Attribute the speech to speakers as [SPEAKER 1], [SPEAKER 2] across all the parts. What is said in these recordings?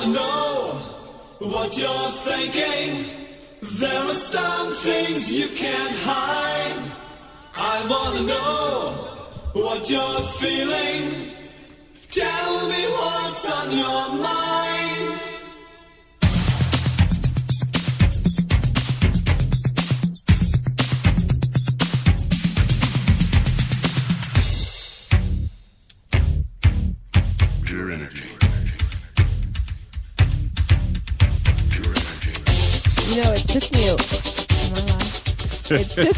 [SPEAKER 1] wanna know what you're thinking. There are some things you can't hide. I wanna know what you're feeling. Tell me what's on your mind.
[SPEAKER 2] Pure energy.
[SPEAKER 3] You know, it took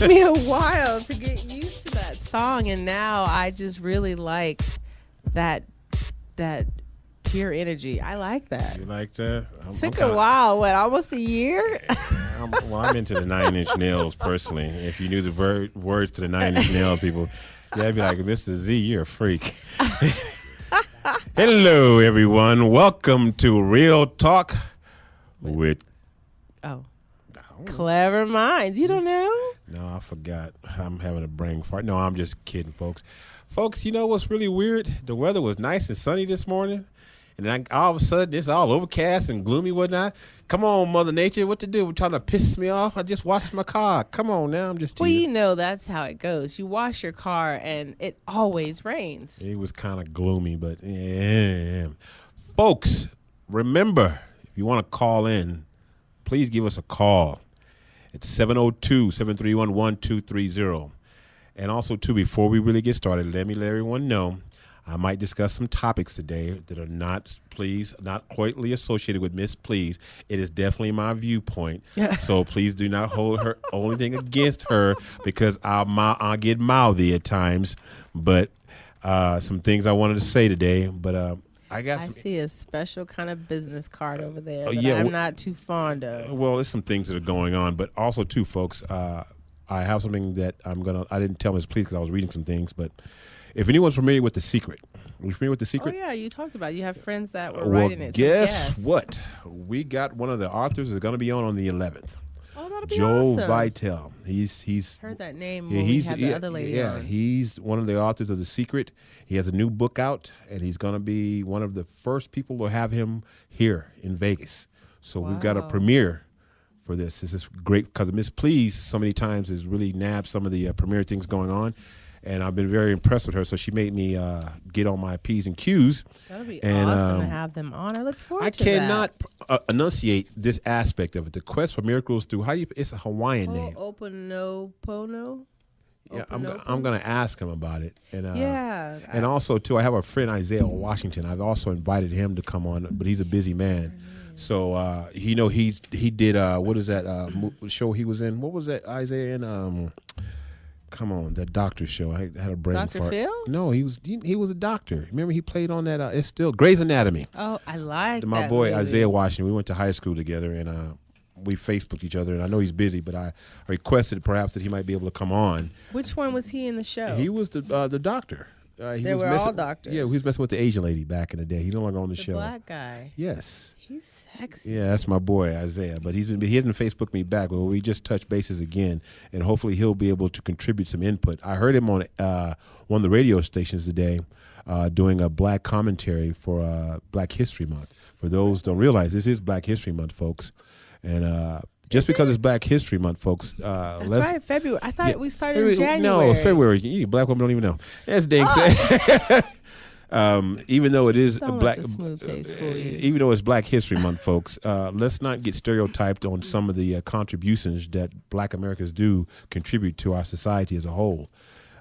[SPEAKER 3] me a while to get used to that song, and now I just really like that pure energy. I like that.
[SPEAKER 4] You like that?
[SPEAKER 3] Took a while. What, almost a year?
[SPEAKER 4] I'm into the Nine Inch Nails personally. If you knew the words to the Nine Inch Nails, people, yeah, I'd be like, Mr. Z, you're a freak. Hello, everyone. Welcome to Real Talk with.
[SPEAKER 3] Oh, Clever Minds. You don't know?
[SPEAKER 4] No, I forgot. I'm having a brain fart. No, I'm just kidding, folks. Folks, you know what's really weird? The weather was nice and sunny this morning, and then all of a sudden it's all overcast and gloomy, whatnot. Come on, Mother Nature, what to do? You're trying to piss me off? I just washed my car. Come on now, I'm just
[SPEAKER 3] Well,
[SPEAKER 4] teasing.
[SPEAKER 3] you know that's how it goes. You wash your car, and it always rains.
[SPEAKER 4] It was kind of gloomy, but yeah. Folks, remember, if you want to call in, please give us a call. It's 702-731-1230. And also, too, before we really get started, let everyone know I might discuss some topics today that are not quietly associated with Miss Please. It is definitely my viewpoint. So please do not hold her only thing against her, because I'll get mouthy at times. But some things I wanted to say today, but I
[SPEAKER 3] see a special kind of business card over there that
[SPEAKER 4] yeah,
[SPEAKER 3] I'm not too fond of.
[SPEAKER 4] Well, there's some things that are going on, but also too, folks, I have something that I didn't tell Ms. Please because I was reading some things, but if anyone's familiar with The Secret, are you familiar with The Secret?
[SPEAKER 3] Oh, yeah, you talked about it. You have friends that were writing it.
[SPEAKER 4] Guess what? We got one of the authors that's going to be on the 11th.
[SPEAKER 3] Oh, that'll be
[SPEAKER 4] Joe
[SPEAKER 3] awesome.
[SPEAKER 4] Vitale. He's
[SPEAKER 3] heard that name when we had the other lady on.
[SPEAKER 4] He's one of the authors of The Secret. He has a new book out, and he's going to be one of the first people to have him here in Vegas. So we've got a premiere for this. This is great because Miss Please so many times has really nabbed some of the premiere things going on, and I've been very impressed with her. So she made me get on my P's and Q's.
[SPEAKER 3] That'll be awesome to have them on. I look forward to that.
[SPEAKER 4] I cannot enunciate this aspect of it. The Quest for Miracles through it's a Hawaiian name.
[SPEAKER 3] Oponopono.
[SPEAKER 4] Yeah, I'm going to ask him about it. And,
[SPEAKER 3] yeah.
[SPEAKER 4] And also, too, I have a friend, Isaiah Washington. I've also invited him to come on, but he's a busy man. So, he did, what is that show he was in? What was that, Isaiah, in? Come on, that doctor show. I had a brain fart.
[SPEAKER 3] Dr. Phil?
[SPEAKER 4] No, he was a doctor. Remember, he played on that, it's still Grey's Anatomy.
[SPEAKER 3] Oh, I like
[SPEAKER 4] My
[SPEAKER 3] that
[SPEAKER 4] boy,
[SPEAKER 3] movie.
[SPEAKER 4] Isaiah Washington, we went to high school together, and we Facebooked each other, and I know he's busy, but I requested perhaps that he might be able to come on.
[SPEAKER 3] Which one was he in the show?
[SPEAKER 4] He was the doctor.
[SPEAKER 3] They were all doctors.
[SPEAKER 4] Yeah, he was messing with the Asian lady back in the day. He's no longer on the show.
[SPEAKER 3] The black guy.
[SPEAKER 4] Yes.
[SPEAKER 3] He's sexy.
[SPEAKER 4] Yeah, that's my boy, Isaiah. But he hasn't Facebooked me back. Well, we just touched bases again, and hopefully he'll be able to contribute some input. I heard him on one of the radio stations today doing a black commentary for Black History Month. For those who don't realize, this is Black History Month, folks. And just because it's Black History Month, folks.
[SPEAKER 3] That's right, February. I thought we started in January.
[SPEAKER 4] No, February. You black women don't even know. That's dang sad. Even though it is even though it's Black History Month, folks, let's not get stereotyped on some of the contributions that Black Americans do contribute to our society as a whole.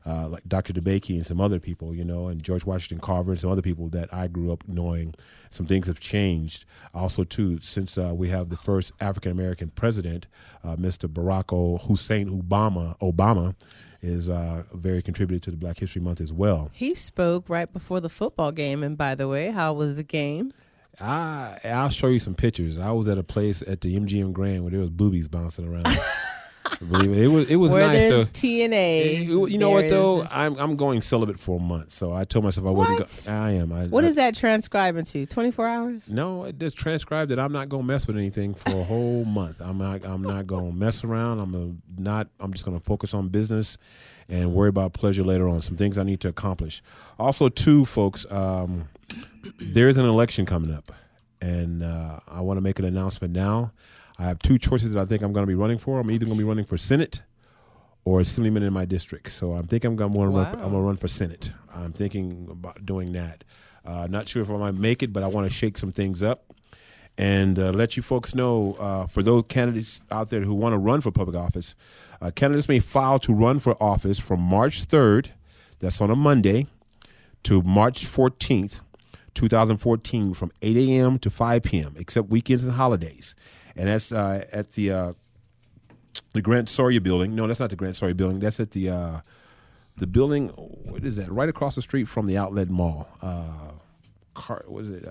[SPEAKER 4] Like Dr. DeBakey and some other people, and George Washington Carver and some other people that I grew up knowing. Some things have changed. Also, too, since we have the first African-American president, Mr. Barack Hussein Obama is very contributed to the Black History Month as well.
[SPEAKER 3] He spoke right before the football game, and by the way, how was the game?
[SPEAKER 4] I'll show you some pictures. I was at a place at the MGM Grand where there was boobies bouncing around. Believe it was
[SPEAKER 3] where
[SPEAKER 4] nice though.
[SPEAKER 3] TNA.
[SPEAKER 4] You know what though? I'm going celibate for a month, so I told myself I wouldn't go. I am.
[SPEAKER 3] What is that transcribing to? 24 hours?
[SPEAKER 4] No, it just transcribed that I'm not gonna mess with anything for a whole month. I'm not gonna mess around. I'm just gonna focus on business and worry about pleasure later on. Some things I need to accomplish. Also, too, folks, there is an election coming up. and I want to make an announcement now. I have two choices that I think I'm going to be running for. I'm either going to be running for Senate or Assemblyman in my district. So I'm thinking I'm going to run for Senate. I'm thinking about doing that. Not sure if I might make it, but I want to shake some things up and let you folks know, for those candidates out there who want to run for public office, candidates may file to run for office from March 3rd, that's on a Monday, to March 14th, 2014, from 8 a.m. to 5 p.m., except weekends and holidays. And that's at the Grant Sawyer building. No, that's not the Grant Sawyer building. That's at the building, what is that? Right across the street from the Outlet Mall. What is it?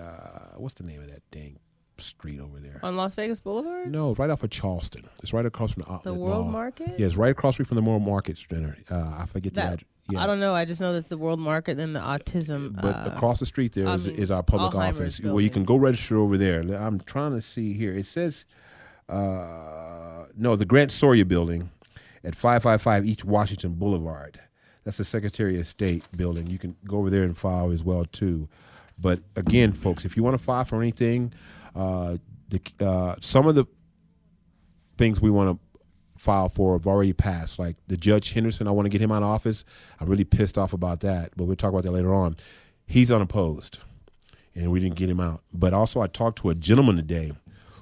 [SPEAKER 4] What's the name of that dang street over there?
[SPEAKER 3] On Las Vegas Boulevard?
[SPEAKER 4] No, right off of Charleston. It's right across from the Outlet
[SPEAKER 3] The World
[SPEAKER 4] Mall.
[SPEAKER 3] Market?
[SPEAKER 4] Yeah, it's right across the street from the World Market Center. I forget the address. Yeah.
[SPEAKER 3] I don't know. I just know that's the World Market, then the autism.
[SPEAKER 4] But across the street there is our public
[SPEAKER 3] Alzheimer's
[SPEAKER 4] office.
[SPEAKER 3] building.
[SPEAKER 4] Well, you can go register over there. I'm trying to see here. It says, the Grant Sawyer building at 555 East Washington Boulevard. That's the Secretary of State building. You can go over there and file as well, too. But again, folks, if you want to file for anything, some of the things we want to file for have already passed, like the Judge Henderson. I want to get him out of office. I'm really pissed off about that, but we'll talk about that later on. He's unopposed, and we didn't get him out. But also, I talked to a gentleman today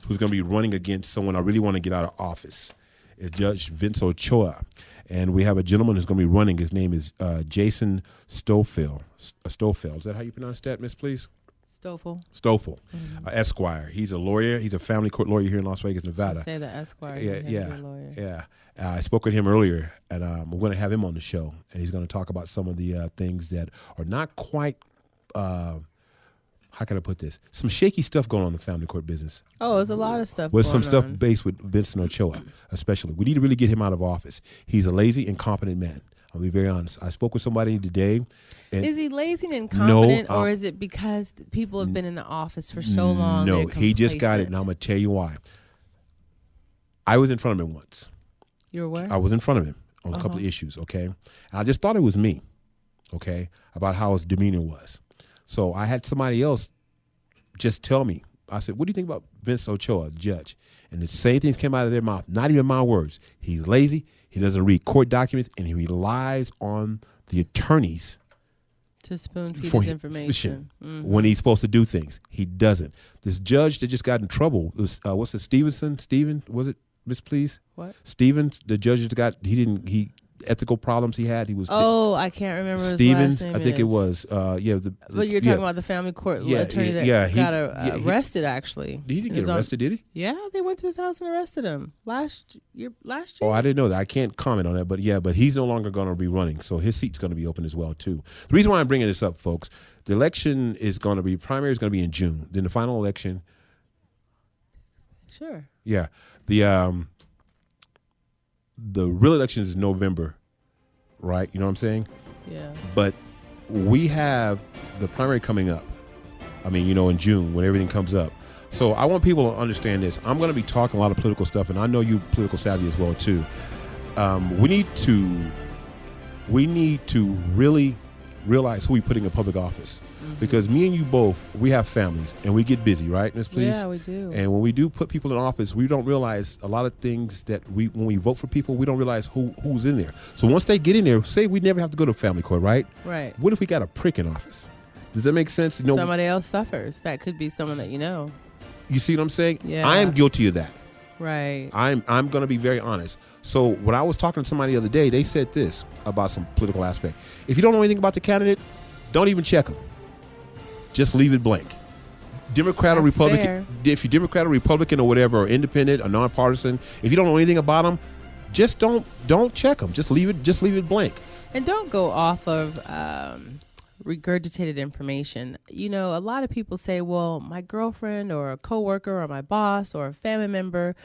[SPEAKER 4] who's going to be running against someone I really want to get out of office. It's Judge Vince Ochoa. And we have a gentleman who's going to be running. His name is Jason Stoffel. Stoffel. Is that how you pronounce that, Miss, please?
[SPEAKER 3] Stoffel.
[SPEAKER 4] Stoffel, Esquire. He's a lawyer. He's a family court lawyer here in Las Vegas, Nevada.
[SPEAKER 3] Say the Esquire.
[SPEAKER 4] Yeah. I spoke with him earlier, and we're going to have him on the show, and he's going to talk about some of the things that are not quite. How can I put this? Some shaky stuff going on in the family court business.
[SPEAKER 3] Oh, there's a lot of stuff
[SPEAKER 4] with
[SPEAKER 3] going
[SPEAKER 4] some stuff
[SPEAKER 3] on.
[SPEAKER 4] based with Vincent Ochoa, especially. We need to really get him out of office. He's a lazy, incompetent man. I'll be very honest. I spoke with somebody today.
[SPEAKER 3] Is he lazy and incompetent, or is it because people have been in the office for so long?
[SPEAKER 4] No, he just got it, and I'm going to tell you why. I was in front of him once.
[SPEAKER 3] You were where?
[SPEAKER 4] I was in front of him on a couple of issues, okay? And I just thought it was me, okay, about how his demeanor was. So I had somebody else just tell me. I said, what do you think about Vince Ochoa, the judge? And the same things came out of their mouth, not even my words. He's lazy, he doesn't read court documents, and he relies on the attorneys
[SPEAKER 3] to spoon feed his information.
[SPEAKER 4] When he's supposed to do things. He doesn't. This judge that just got in trouble, was, what's it, Steven, was it, Miss Please?
[SPEAKER 3] What?
[SPEAKER 4] Stevens, the judge that got, ethical problems he had. He was.
[SPEAKER 3] I can't remember
[SPEAKER 4] Stevens,
[SPEAKER 3] his last name.
[SPEAKER 4] I think it was.
[SPEAKER 3] But you're talking about the family court attorney that got arrested. Actually,
[SPEAKER 4] he didn't get arrested, did he?
[SPEAKER 3] Yeah, they went to his house and arrested him last year.
[SPEAKER 4] Oh, I didn't know that. I can't comment on that, but he's no longer going to be running, so his seat's going to be open as well too. The reason why I'm bringing this up, folks, the election is going to be primary is going to be in June. Then the final election.
[SPEAKER 3] Sure.
[SPEAKER 4] Yeah, the real election is November, right? You know what I'm saying?
[SPEAKER 3] Yeah.
[SPEAKER 4] But we have the primary coming up. I mean, in June when everything comes up. So I want people to understand this. I'm going to be talking a lot of political stuff, and I know you political savvy as well too. We need to really realize who we putting in public office. Because me and you both, we have families and we get busy, right, Ms. Please?
[SPEAKER 3] Yeah, we do.
[SPEAKER 4] And when we do put people in office, we don't realize a lot of things that when we vote for people, we don't realize who's in there. So once they get in there, say we never have to go to family court, right?
[SPEAKER 3] Right.
[SPEAKER 4] What if we got a prick in office? Does that make sense?
[SPEAKER 3] Somebody else suffers. That could be someone that you know.
[SPEAKER 4] You see what I'm saying?
[SPEAKER 3] Yeah.
[SPEAKER 4] I am guilty of that.
[SPEAKER 3] Right.
[SPEAKER 4] I'm going to be very honest. So when I was talking to somebody the other day, they said this about some political aspect. If you don't know anything about the candidate, don't even check them. Just leave it blank. Democrat or Republican,
[SPEAKER 3] fair.
[SPEAKER 4] If you're Democrat or Republican or whatever, or independent or nonpartisan, if you don't know anything about them, just don't check them. Just leave it blank.
[SPEAKER 3] And don't go off of regurgitated information. A lot of people say, well, my girlfriend or a coworker or my boss or a family member,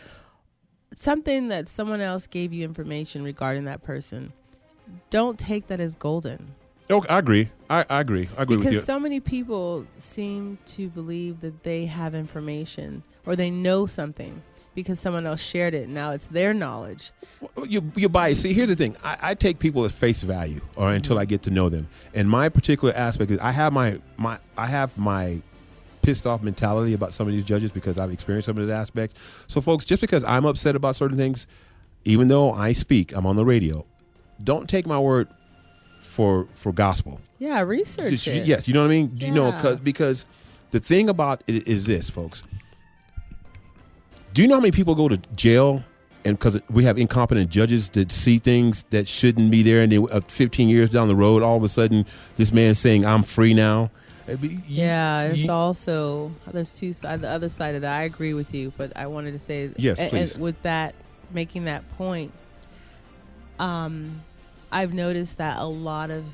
[SPEAKER 3] something that someone else gave you information regarding that person. Don't take that as golden.
[SPEAKER 4] Oh, I agree. I agree with you.
[SPEAKER 3] Because so many people seem to believe that they have information or they know something because someone else shared it. Now it's their knowledge.
[SPEAKER 4] You're biased. See, here's the thing. I take people at face value or until I get to know them. And my particular aspect is I have my pissed off mentality about some of these judges because I've experienced some of those aspects. So, folks, just because I'm upset about certain things, even though I speak, I'm on the radio, don't take my word for gospel.
[SPEAKER 3] Yeah, research it.
[SPEAKER 4] Yes, you know what I mean?
[SPEAKER 3] Yeah.
[SPEAKER 4] You know, because the thing about it is this, folks. Do you know how many people go to jail and because we have incompetent judges that see things that shouldn't be there, and then 15 years down the road, all of a sudden, this man's saying, I'm free now?
[SPEAKER 3] It's also, there's two sides, the other side of that. I agree with you, but I wanted to say,
[SPEAKER 4] yes, please.
[SPEAKER 3] And with that, making that point, I've noticed that a lot of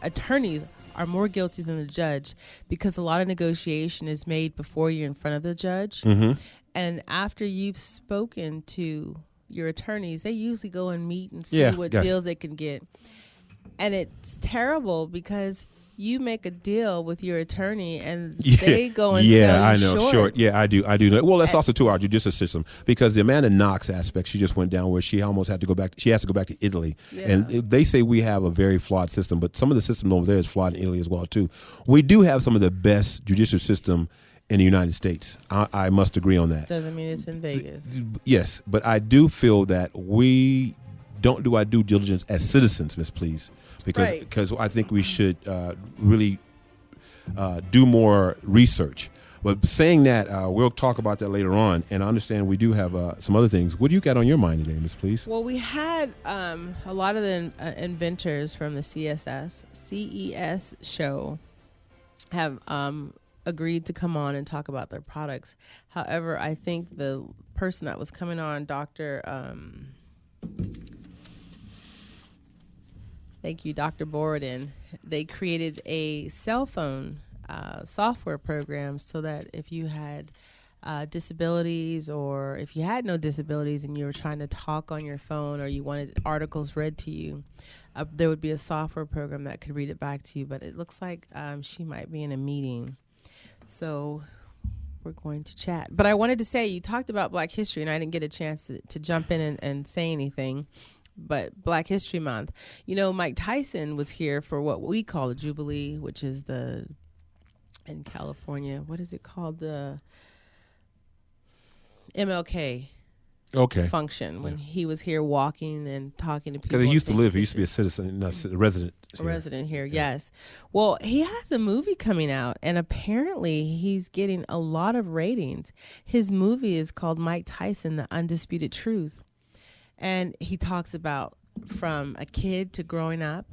[SPEAKER 3] attorneys are more guilty than the judge because a lot of negotiation is made before you're in front of the judge.
[SPEAKER 4] Mm-hmm.
[SPEAKER 3] And after you've spoken to your attorneys, they usually go and meet and see what deals they can get. And it's terrible because you make a deal with your attorney and they go and sell you short.
[SPEAKER 4] Yeah, I do know. Well, that's also to our judicial system because the Amanda Knox aspect, she just went down where she almost had to go back. She has to go back to Italy. Yeah. And they say we have a very flawed system, but some of the system over there is flawed in Italy as well, too. We do have some of the best judicial system in the United States. I must agree on that.
[SPEAKER 3] Doesn't mean it's in Vegas.
[SPEAKER 4] Yes, but I do feel that we don't do our due diligence as citizens, Miss Please, because I think we should really do more research. But saying that, we'll talk about that later on, and I understand we do have some other things. What do you got on your mind today, Miss Please?
[SPEAKER 3] Well, we had a lot of the inventors from the CES show have agreed to come on and talk about their products. However, I think the person that was coming on, Dr. Borodin, they created a cell phone software program so that if you had disabilities or if you had no disabilities and you were trying to talk on your phone or you wanted articles read to you, there would be a software program that could read it back to you. But it looks like she might be in a meeting. So we're going to chat. But I wanted to say, you talked about Black History, and I didn't get a chance to jump in and say anything. But Black History Month, you know, Mike Tyson was here for what we call the Jubilee, which is in California, what is it called? The MLK function, when he was here walking and talking to people.
[SPEAKER 4] Because he used to live, he used to be a citizen, not a resident.
[SPEAKER 3] A resident here, yes. Well, he has a movie coming out, and apparently he's getting a lot of ratings. His movie is called Mike Tyson, The Undisputed Truth. And he talks about from a kid to growing up,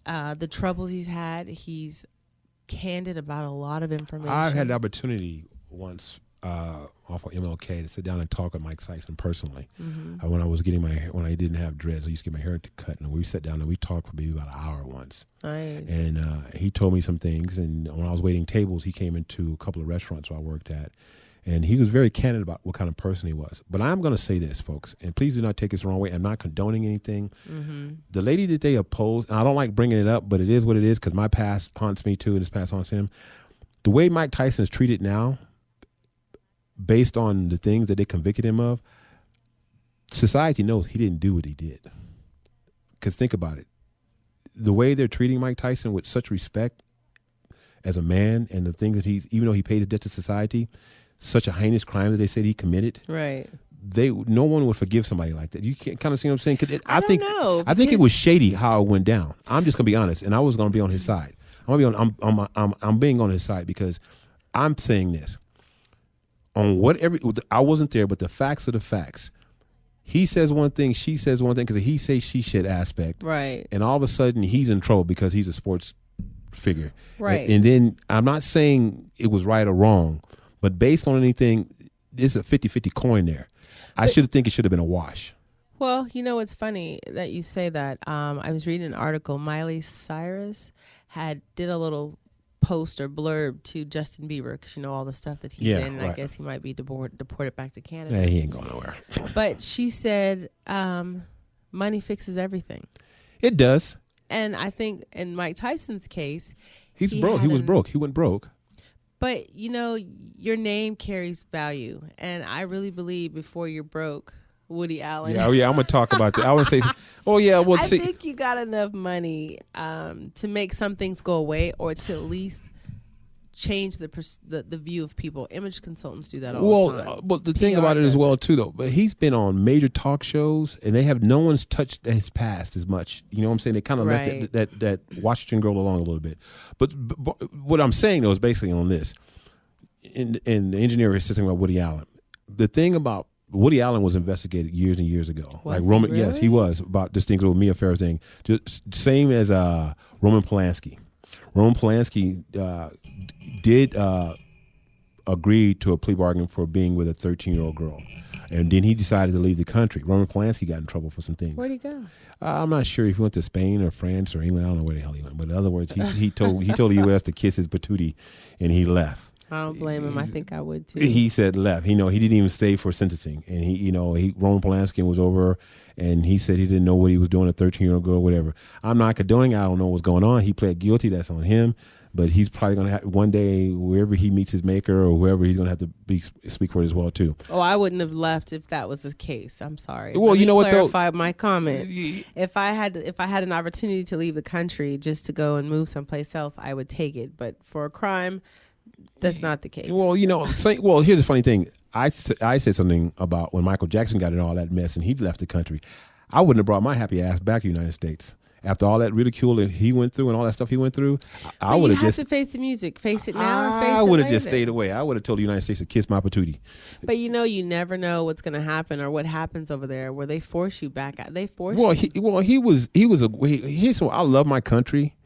[SPEAKER 3] the troubles he's had. He's candid about a lot of information.
[SPEAKER 4] I've had the opportunity once off of MLK to sit down and talk with Mike Tyson personally. Mm-hmm. When I was getting when I didn't have dreads, I used to get my hair cut, and we sat down and we talked for maybe about an hour once.
[SPEAKER 3] Nice.
[SPEAKER 4] And he told me some things, and when I was waiting tables, he came into a couple of restaurants I worked at, and he was very candid about what kind of person he was. But I'm going to say this, folks, and please do not take this the wrong way. I'm not condoning anything. Mm-hmm. The lady that they opposed, and I don't like bringing it up, but it is what it is because my past haunts me too, and his past haunts him. The way Mike Tyson is treated now, based on the things that they convicted him of, society knows he didn't do what he did. Because think about it. The way they're treating Mike Tyson with such respect as a man, and the things that even though he paid his debt to society, such a heinous crime that they said he committed.
[SPEAKER 3] Right.
[SPEAKER 4] No one would forgive somebody like that. You can't kind of see what I'm saying?
[SPEAKER 3] I
[SPEAKER 4] think it was shady how it went down. I'm just gonna be honest, and I was gonna be on his side. I'm being on his side because I'm saying this. I wasn't there, but the facts are the facts. He says one thing, she says one thing, because he say she said aspect.
[SPEAKER 3] Right.
[SPEAKER 4] And all of a sudden he's in trouble because he's a sports figure.
[SPEAKER 3] Right.
[SPEAKER 4] And then I'm not saying it was right or wrong, but based on anything, there's a 50-50 coin there. I think it should have been a wash.
[SPEAKER 3] Well, you know, it's funny that you say that. I was reading an article. Miley Cyrus did a little post or blurb to Justin Bieber because you know all the stuff that he's in, and right. I guess he might be deported back to Canada.
[SPEAKER 4] Yeah, he ain't going nowhere.
[SPEAKER 3] But she said, money fixes everything.
[SPEAKER 4] It does.
[SPEAKER 3] And I think in Mike Tyson's case,
[SPEAKER 4] he's broke. He was broke. He went broke.
[SPEAKER 3] But, you know, your name carries value. And I really believe before you're broke, Woody Allen.
[SPEAKER 4] Yeah, I'm going to talk about that. I would say, I
[SPEAKER 3] think you got enough money to make some things go away or to at least change the view of people. Image consultants do that all the time.
[SPEAKER 4] But the thing about it as well too, though, but he's been on major talk shows, and no one's touched his past as much. You know what I'm saying? They kind of left that Washington girl along a little bit. But what I'm saying though is basically on this. In the engineer is talking about Woody Allen. The thing about Woody Allen was investigated years and years ago.
[SPEAKER 3] Really?
[SPEAKER 4] Yes, he was, about this thing with Mia Farrow thing. Just same as Roman Polanski. Roman Polanski did agree to a plea bargain for being with a 13-year-old girl. And then he decided to leave the country. Roman Polanski got in trouble for some things.
[SPEAKER 3] Where'd he go?
[SPEAKER 4] I'm not sure if he went to Spain or France or England. I don't know where the hell he went. But in other words, he told the U.S. to kiss his patootie, and he left.
[SPEAKER 3] I don't blame him. I think I would too.
[SPEAKER 4] He said left. He didn't even stay for sentencing. And Roman Polanski was over, and he said he didn't know what he was doing, a 13-year-old girl, whatever. I'm not condoning. I don't know what's going on. He pled guilty. That's on him. But he's probably going to have one day, wherever he meets his maker or whoever, he's going to have to speak for it as well too.
[SPEAKER 3] Oh, I wouldn't have left if that was the case. I'm sorry.
[SPEAKER 4] Well, you know what though?
[SPEAKER 3] Clarify my comment. If I had an opportunity to leave the country just to go and move someplace else, I would take it. But for a crime, that's not the case.
[SPEAKER 4] Well, here's the funny thing. I said something about when Michael Jackson got in all that mess and he left the country. I wouldn't have brought my happy ass back to the United States. After all that ridicule that he went through and all that stuff he went through, I would have just
[SPEAKER 3] to face the music. Face it now or face it later.
[SPEAKER 4] I would have just stayed away. I would have told the United States to kiss my patootie.
[SPEAKER 3] But you never know what's going to happen or what happens over there where they force you back out. They force you. I love my country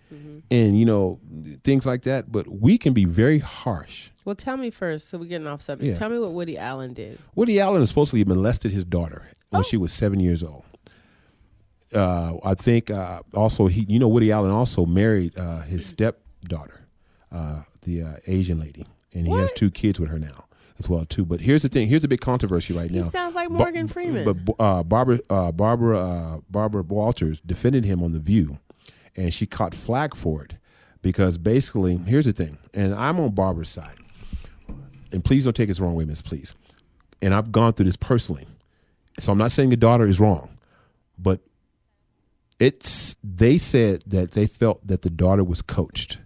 [SPEAKER 3] and things like that, but we can be very harsh. Well, tell me first, so we're getting off subject.
[SPEAKER 4] Yeah.
[SPEAKER 3] Tell me what Woody Allen did.
[SPEAKER 4] Woody Allen supposedly molested his daughter when she was 7 years old. I think also Woody Allen also married his stepdaughter, the Asian lady, and he has 2 kids with her now as well too. But here's the thing: here's a big controversy right now.
[SPEAKER 3] He sounds like Morgan Freeman.
[SPEAKER 4] But Barbara Walters defended him on The View, and she caught flack for it because basically, here's the thing, and I'm on Barbara's side, and please don't take this the wrong way, miss, please. And I've gone through this personally, so I'm not saying the daughter is wrong, but they said that they felt that the daughter was coached.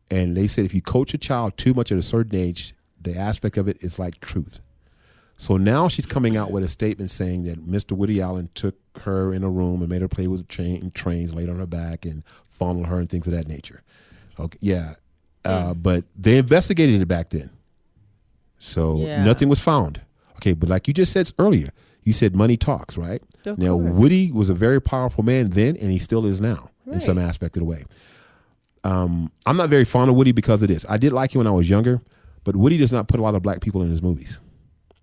[SPEAKER 4] And they said if you coach a child too much at a certain age, the aspect of it is like truth. So now she's coming out with a statement saying that Mr. Woody Allen took her in a room and made her play with trains, laid on her back and fondled her and things of that nature. Okay, yeah. But they investigated it back then. So nothing was found. Okay, but like you just said earlier, you said money talks, right? Now, Woody was a very powerful man then, and he still is now in some aspect of the way. I'm not very fond of Woody because of this. I did like him when I was younger, but Woody does not put a lot of black people in his movies.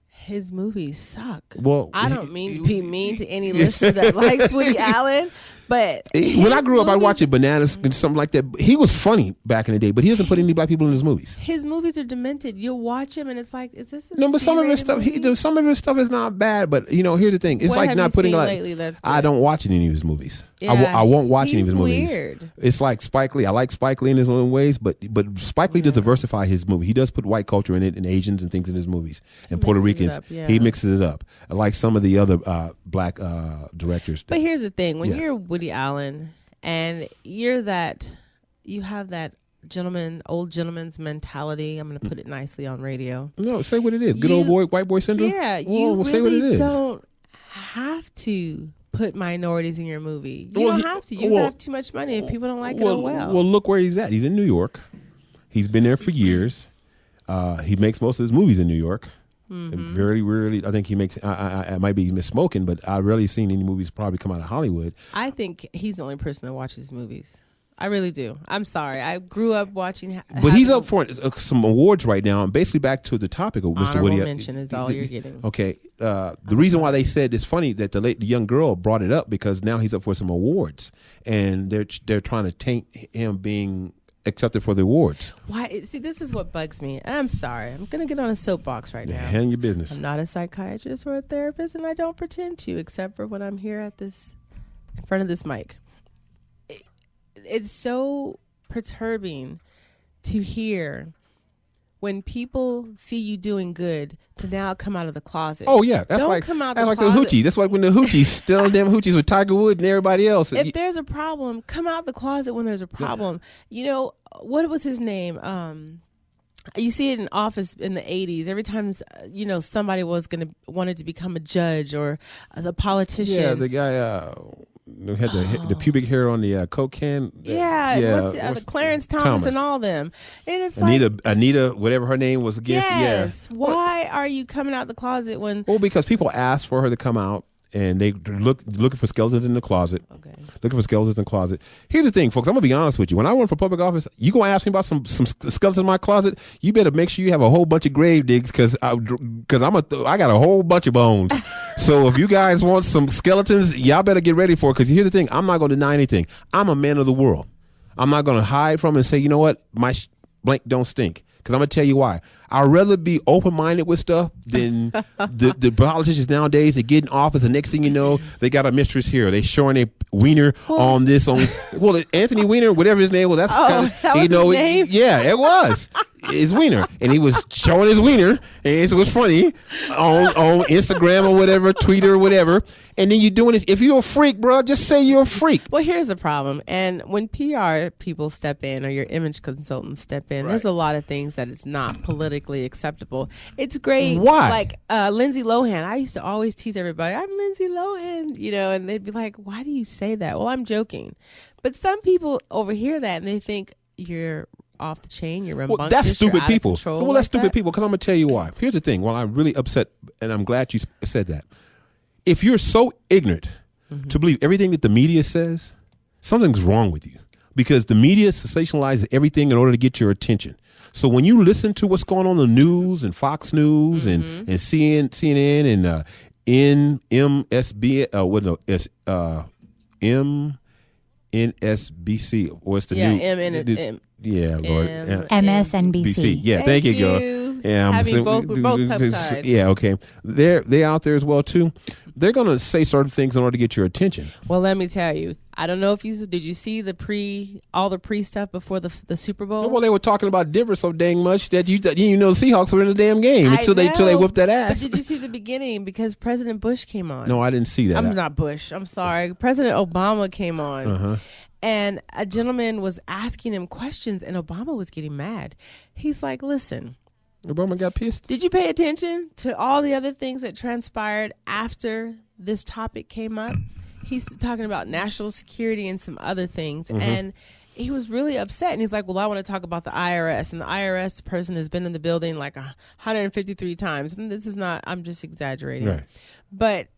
[SPEAKER 3] His movies suck.
[SPEAKER 4] Well,
[SPEAKER 3] I don't mean to be mean to any listener that likes Woody Allen, but
[SPEAKER 4] when I grew up, I watched Bananas and something like that. He was funny back in the day, but he doesn't put any black people in his movies.
[SPEAKER 3] His movies are demented. You'll watch him, and it's like, is this?
[SPEAKER 4] But some of his stuff, some of his stuff is not bad. But here's the thing: it's like not putting I don't watch any of his movies. Yeah, I won't watch any of his movies.
[SPEAKER 3] Weird.
[SPEAKER 4] It's like Spike Lee. I like Spike Lee in his own ways, but Spike Lee does diversify his movie. He does put white culture in it and Asians and things in his movies and Puerto Ricans. He mixes it up. I like some of the other black directors.
[SPEAKER 3] But here's the thing: when you're Woody Allen and you have that old gentleman's mentality. I'm going to put it nicely on radio.
[SPEAKER 4] No, say what it is. Good old boy, white boy syndrome.
[SPEAKER 3] Yeah, you really say what it is. Don't have to put minorities in your movie. You don't have to. You have too much money. If people don't like it,
[SPEAKER 4] Well, look where he's at. He's in New York. He's been there for years. He makes most of his movies in New York. Mm-hmm. Very rarely, I think he makes. I might be misspoken, but I've rarely seen any movies probably come out of Hollywood.
[SPEAKER 3] I think he's the only person that watches movies. I really do. I'm sorry. I grew up watching.
[SPEAKER 4] But he's up for some awards right now. And basically back to the topic of Mr. Woody.
[SPEAKER 3] Honorable mention is all you're getting.
[SPEAKER 4] Okay. The reason why they said it's funny that the young girl brought it up because now he's up for some awards, and they're trying to taint him being accepted for the awards.
[SPEAKER 3] Why? See, this is what bugs me. And I'm sorry. I'm going to get on a soapbox right now.
[SPEAKER 4] Handle your business.
[SPEAKER 3] I'm not a psychiatrist or a therapist, and I don't pretend to, except for when I'm here in front of this mic. It's so perturbing to hear when people see you doing good to now come out of the closet.
[SPEAKER 4] Oh yeah, that's
[SPEAKER 3] Don't
[SPEAKER 4] like
[SPEAKER 3] come out
[SPEAKER 4] that's
[SPEAKER 3] the
[SPEAKER 4] like
[SPEAKER 3] closet.
[SPEAKER 4] the hoochies. That's like when the hoochies still them hoochies with Tiger Woods and everybody else.
[SPEAKER 3] If there's a problem, come out the closet when there's a problem. You know, what was his name? You see it in Office in the 80s. Every time, you know, somebody wanted to become a judge or a politician.
[SPEAKER 4] Yeah, the guy who had the pubic hair on the Coke can.
[SPEAKER 3] Yeah, the Clarence Thomas and all them. And it's
[SPEAKER 4] Anita, whatever her name was against.
[SPEAKER 3] Yes. Yeah. Why are you coming out the closet when?
[SPEAKER 4] Well, because people asked for her to come out. And they looking for skeletons in the closet. Okay. Looking for skeletons in the closet. Here's the thing, folks. I'm gonna be honest with you. When I run for public office, you gonna ask me about some skeletons in my closet. You better make sure you have a whole bunch of grave digs, because I got a whole bunch of bones. So if you guys want some skeletons, y'all better get ready for it. Because here's the thing. I'm not gonna deny anything. I'm a man of the world. I'm not gonna hide from it and say, you know what, my blank don't stink. Because I'm going to tell you why. I'd rather be open-minded with stuff than the politicians nowadays. They get in office, and next thing you know, they got a mistress here. They showing a wiener on this. Anthony Weiner, whatever his name was. That's kind of,
[SPEAKER 3] that was his name?
[SPEAKER 4] Yeah, it was. His wiener. And he was showing his wiener, and it was funny on Instagram or whatever, Twitter or whatever. And then you're doing it. If you're a freak, bro, just say you're a freak.
[SPEAKER 3] Well, here's the problem. And when PR people step in or your image consultants step in, there's a lot of things that it's not politically acceptable. It's great.
[SPEAKER 4] Why?
[SPEAKER 3] Like Lindsay Lohan. I used to always tease everybody, I'm Lindsay Lohan, you know, and they'd be like, why do you say that? Well, I'm joking. But some people overhear that and they think you're off the chain, you're rambunctious.
[SPEAKER 4] Well, that's stupid people.
[SPEAKER 3] Well,
[SPEAKER 4] that's stupid people, because I'm going to tell you why. Here's the thing. Well, I'm really upset, and I'm glad you said that. If you're so ignorant to believe everything that the media says, something's wrong with you, because the media sensationalizes everything in order to get your attention. So when you listen to what's going on in the news and Fox News and CNN and MSB, MNSBC, or it's the new
[SPEAKER 3] MSNBC.
[SPEAKER 4] Yeah, thank you, girl. Yeah,
[SPEAKER 3] both peptides.
[SPEAKER 4] Yeah, okay. They're out there as well too. They're gonna say certain things in order to get your attention.
[SPEAKER 3] Well, let me tell you. I don't know if did you see all the pre stuff before the Super Bowl?
[SPEAKER 4] Well, they were talking about Denver so dang much that you know the Seahawks were in the damn game until they whooped that ass.
[SPEAKER 3] But did you see the beginning, because President Bush came on?
[SPEAKER 4] No, I didn't see that.
[SPEAKER 3] I'm not Bush. I'm sorry. President Obama came on. And a gentleman was asking him questions, and Obama was getting mad. He's like, listen.
[SPEAKER 4] Obama got pissed.
[SPEAKER 3] Did you pay attention to all the other things that transpired after this topic came up? He's talking about national security and some other things. And he was really upset. And he's like, well, I want to talk about the IRS. And the IRS person has been in the building like 153 times. And this is not, I'm just exaggerating.
[SPEAKER 4] Right.
[SPEAKER 3] But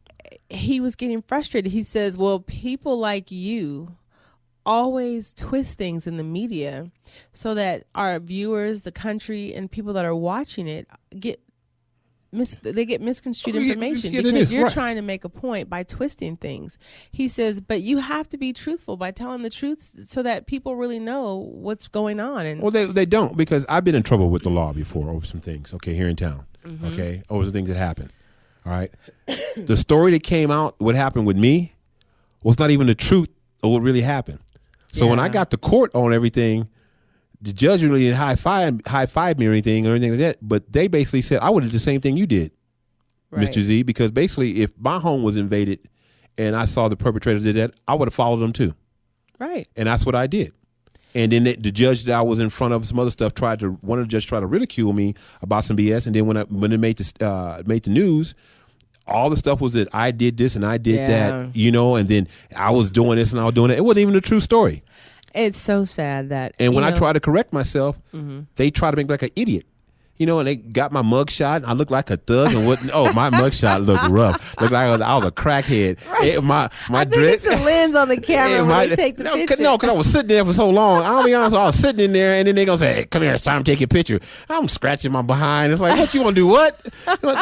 [SPEAKER 3] he was getting frustrated. He says, well, people like you always twist things in the media so that our viewers, the country, and people that are watching it get misconstrued information because you're trying to make a point by twisting things. He says, but you have to be truthful by telling the truth so that people really know what's going on. And
[SPEAKER 4] well, they don't, because I've been in trouble with the law before over some things, okay, here in town, okay, over some things that happened. All right. The story that came out, what happened with me, was not even the truth of what really happened. So when I got to court on everything, the judge really didn't high five me or anything like that. But they basically said I would have did the same thing you did, right, Mr. Z, because basically if my home was invaded and I saw the perpetrator did that, I would have followed them too.
[SPEAKER 3] Right.
[SPEAKER 4] And that's what I did. And then the judge that I was in front of, some other stuff, one of the judges tried to ridicule me about some BS. And then when it made the news, all the stuff was that I did this and I did that, you know, and then I was doing this and I was doing that. It wasn't even a true story.
[SPEAKER 3] It's so sad that.
[SPEAKER 4] And when I try to correct myself, they try to make me like an idiot. You know, and they got my mugshot. I look like a thug, and my mugshot looked rough. Looked like I was a crackhead.
[SPEAKER 3] Right.
[SPEAKER 4] My
[SPEAKER 3] I think it's the lens on the camera when they take the picture.
[SPEAKER 4] No, because I was sitting there for so long. I'll be honest, I was sitting in there, and then they gonna say, "Hey, come here, it's time to take your picture." I'm scratching my behind. It's like, what you want to do? What?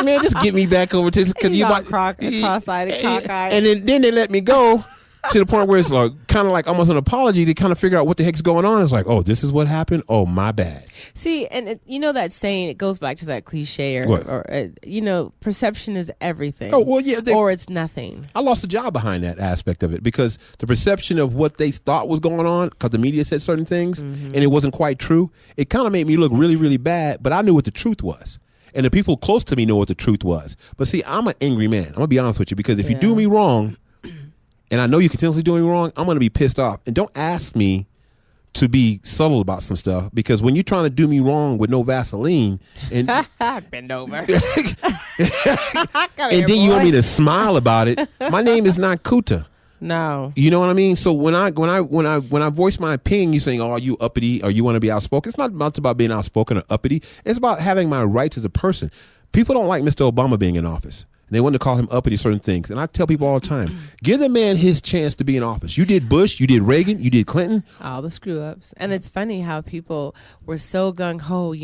[SPEAKER 4] Man, just get me back over to because you
[SPEAKER 3] cross-eyed, cockeyed.
[SPEAKER 4] And then they let me go. to the point where it's like kind of like almost an apology to kind of figure out what the heck's going on. It's like, oh, this is what happened. Oh, my bad.
[SPEAKER 3] See, and that saying, it goes back to that cliche or perception is everything.
[SPEAKER 4] Oh, well, yeah.
[SPEAKER 3] Or it's nothing.
[SPEAKER 4] I lost a job behind that aspect of it because the perception of what they thought was going on, because the media said certain things and it wasn't quite true, it kind of made me look really, really bad, but I knew what the truth was. And the people close to me know what the truth was. But see, I'm an angry man. I'm going to be honest with you, because if you do me wrong, and I know you're continuously doing me wrong, I'm going to be pissed off. And don't ask me to be subtle about some stuff, because when you're trying to do me wrong with no Vaseline and
[SPEAKER 3] bend over,
[SPEAKER 4] and then you want me to smile about it, my name is not Kuta.
[SPEAKER 3] No.
[SPEAKER 4] You know what I mean? So when I voice my opinion, you're saying, "Oh, are you uppity or you want to be outspoken?" It's not about being outspoken or uppity. It's about having my rights as a person. People don't like Mr. Obama being in office. And they want to call him uppity certain things. And I tell people all the time, give the man his chance to be in office. You did Bush, you did Reagan, you did Clinton.
[SPEAKER 3] All the screw ups. And it's funny how people were so gung ho,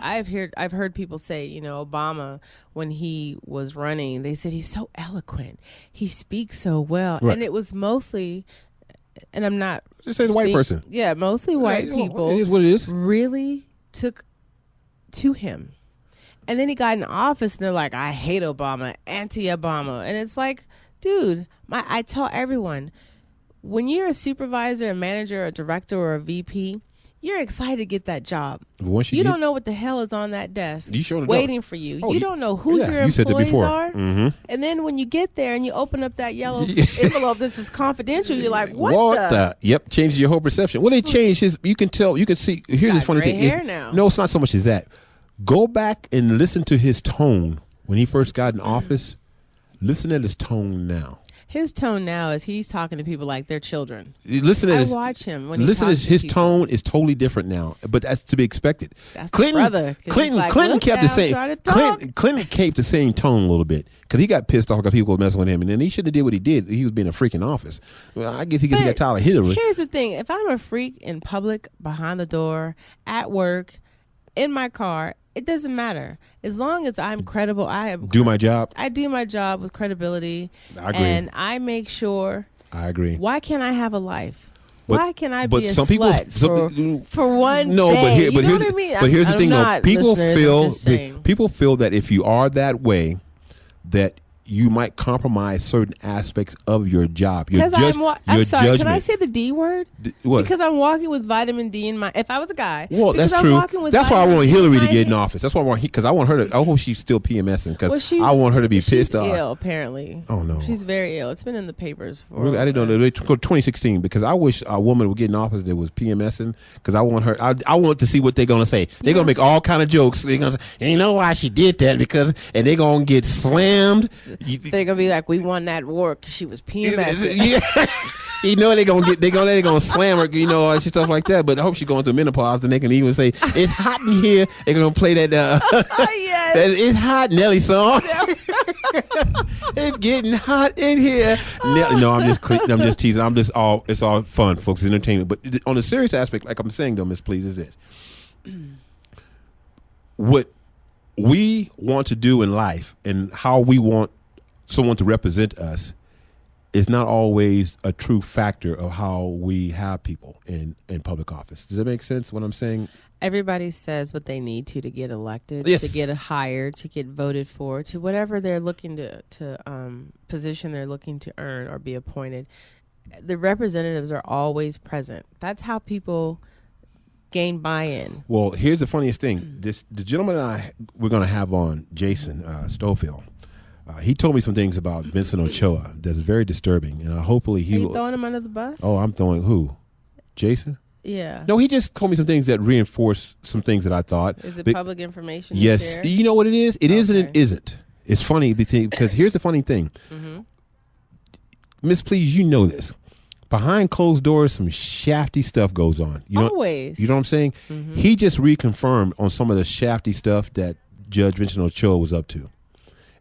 [SPEAKER 3] I've heard people say, Obama, when he was running, they said he's so eloquent. He speaks so well. Right. And it was mostly, and I'm not
[SPEAKER 4] just saying white person.
[SPEAKER 3] Yeah, mostly white people.
[SPEAKER 4] It is what it is.
[SPEAKER 3] Really took to him. And then he got in office and they're like, I hate Obama, anti-Obama. And it's like, dude, I tell everyone, when you're a supervisor, a manager, a director, or a VP, you're excited to get that job. You don't know what the hell is on that desk waiting for you. You don't know who your employees are. Mm-hmm. And then when you get there and you open up that yellow envelope, this is confidential, you're like, what the?
[SPEAKER 4] Yep, changes your whole perception. Well, they changed his, you can see, here's this funny thing.
[SPEAKER 3] Hair now.
[SPEAKER 4] No, it's not so much as that. Go back and listen to his tone when he first got in office. Listen at his tone now.
[SPEAKER 3] His tone now is he's talking to people like they're children.
[SPEAKER 4] Watch him when he listen to his tone is totally different now, but that's to be expected.
[SPEAKER 3] That's Clinton
[SPEAKER 4] kept the same. Clinton kept the same tone a little bit because he got pissed off because people were messing with him, and then he should have did what he did. He was being a freak in office. Well, I guess he got tired of Hillary.
[SPEAKER 3] Here's the thing: if I'm a freak in public, behind the door, at work, in my car, it doesn't matter. As long as I'm credible,
[SPEAKER 4] do my job.
[SPEAKER 3] I do my job with credibility.
[SPEAKER 4] I agree.
[SPEAKER 3] And I make sure.
[SPEAKER 4] I agree.
[SPEAKER 3] Why can't I have a life? Why can't I be a slut for one
[SPEAKER 4] day?
[SPEAKER 3] But here's
[SPEAKER 4] the thing, though. People feel that if you are that way, that you might compromise certain aspects of your job. Your judgment.
[SPEAKER 3] Can I say the D word? What? Because I'm walking with vitamin D in my. If I was a guy,
[SPEAKER 4] well, that's true. That's why I want Hillary to get in office. That's why I want because I want her to. I hope she's still PMSing because I want her to be pissed off.
[SPEAKER 3] She's ill, apparently.
[SPEAKER 4] Oh no,
[SPEAKER 3] she's very ill. It's been in the papers for.
[SPEAKER 4] Really? I didn't know. 2016 because I wish a woman would get in office that was PMSing because I want her. I want to see what they're gonna say. They're gonna make all kind of jokes. They're gonna say, you know why she did that and they're gonna get slammed.
[SPEAKER 3] They're gonna be like, we won that war because she was PMS.
[SPEAKER 4] Yeah, they're gonna slam her, and stuff like that. But I hope she's going through menopause, and they can even say it's hot in here. They're gonna play that.
[SPEAKER 3] Yes.
[SPEAKER 4] It's hot Nelly song. It's getting hot in here. No, I'm just teasing. It's all fun, folks. It's entertainment. But on the serious aspect, like I'm saying, though, Miss Please, is this: what we want to do in life and how we want someone to represent us is not always a true factor of how we have people in public office. Does that make sense what I'm saying?
[SPEAKER 3] Everybody says what they need to get elected,
[SPEAKER 4] yes,
[SPEAKER 3] to get hired, to get voted for, to whatever they're looking to position they're looking to earn or be appointed. The representatives are always present. That's how people gain buy-in.
[SPEAKER 4] Well, here's the funniest thing. The gentleman we're going to have on, Jason Stofield, he told me some things about Vincent Ochoa that's very disturbing, and hopefully he.
[SPEAKER 3] Are you throwing him under the bus?
[SPEAKER 4] Oh, I'm throwing who? Jason?
[SPEAKER 3] Yeah.
[SPEAKER 4] No, he just told me some things that reinforce some things that I thought.
[SPEAKER 3] Is it public information?
[SPEAKER 4] Yes. You know what it is? It is and it isn't. It's funny because here's the funny thing. Miss Please, you know this. Behind closed doors, some shafty stuff goes on.
[SPEAKER 3] Always.
[SPEAKER 4] You know what I'm saying? He just reconfirmed on some of the shafty stuff that Judge Vincent Ochoa was up to.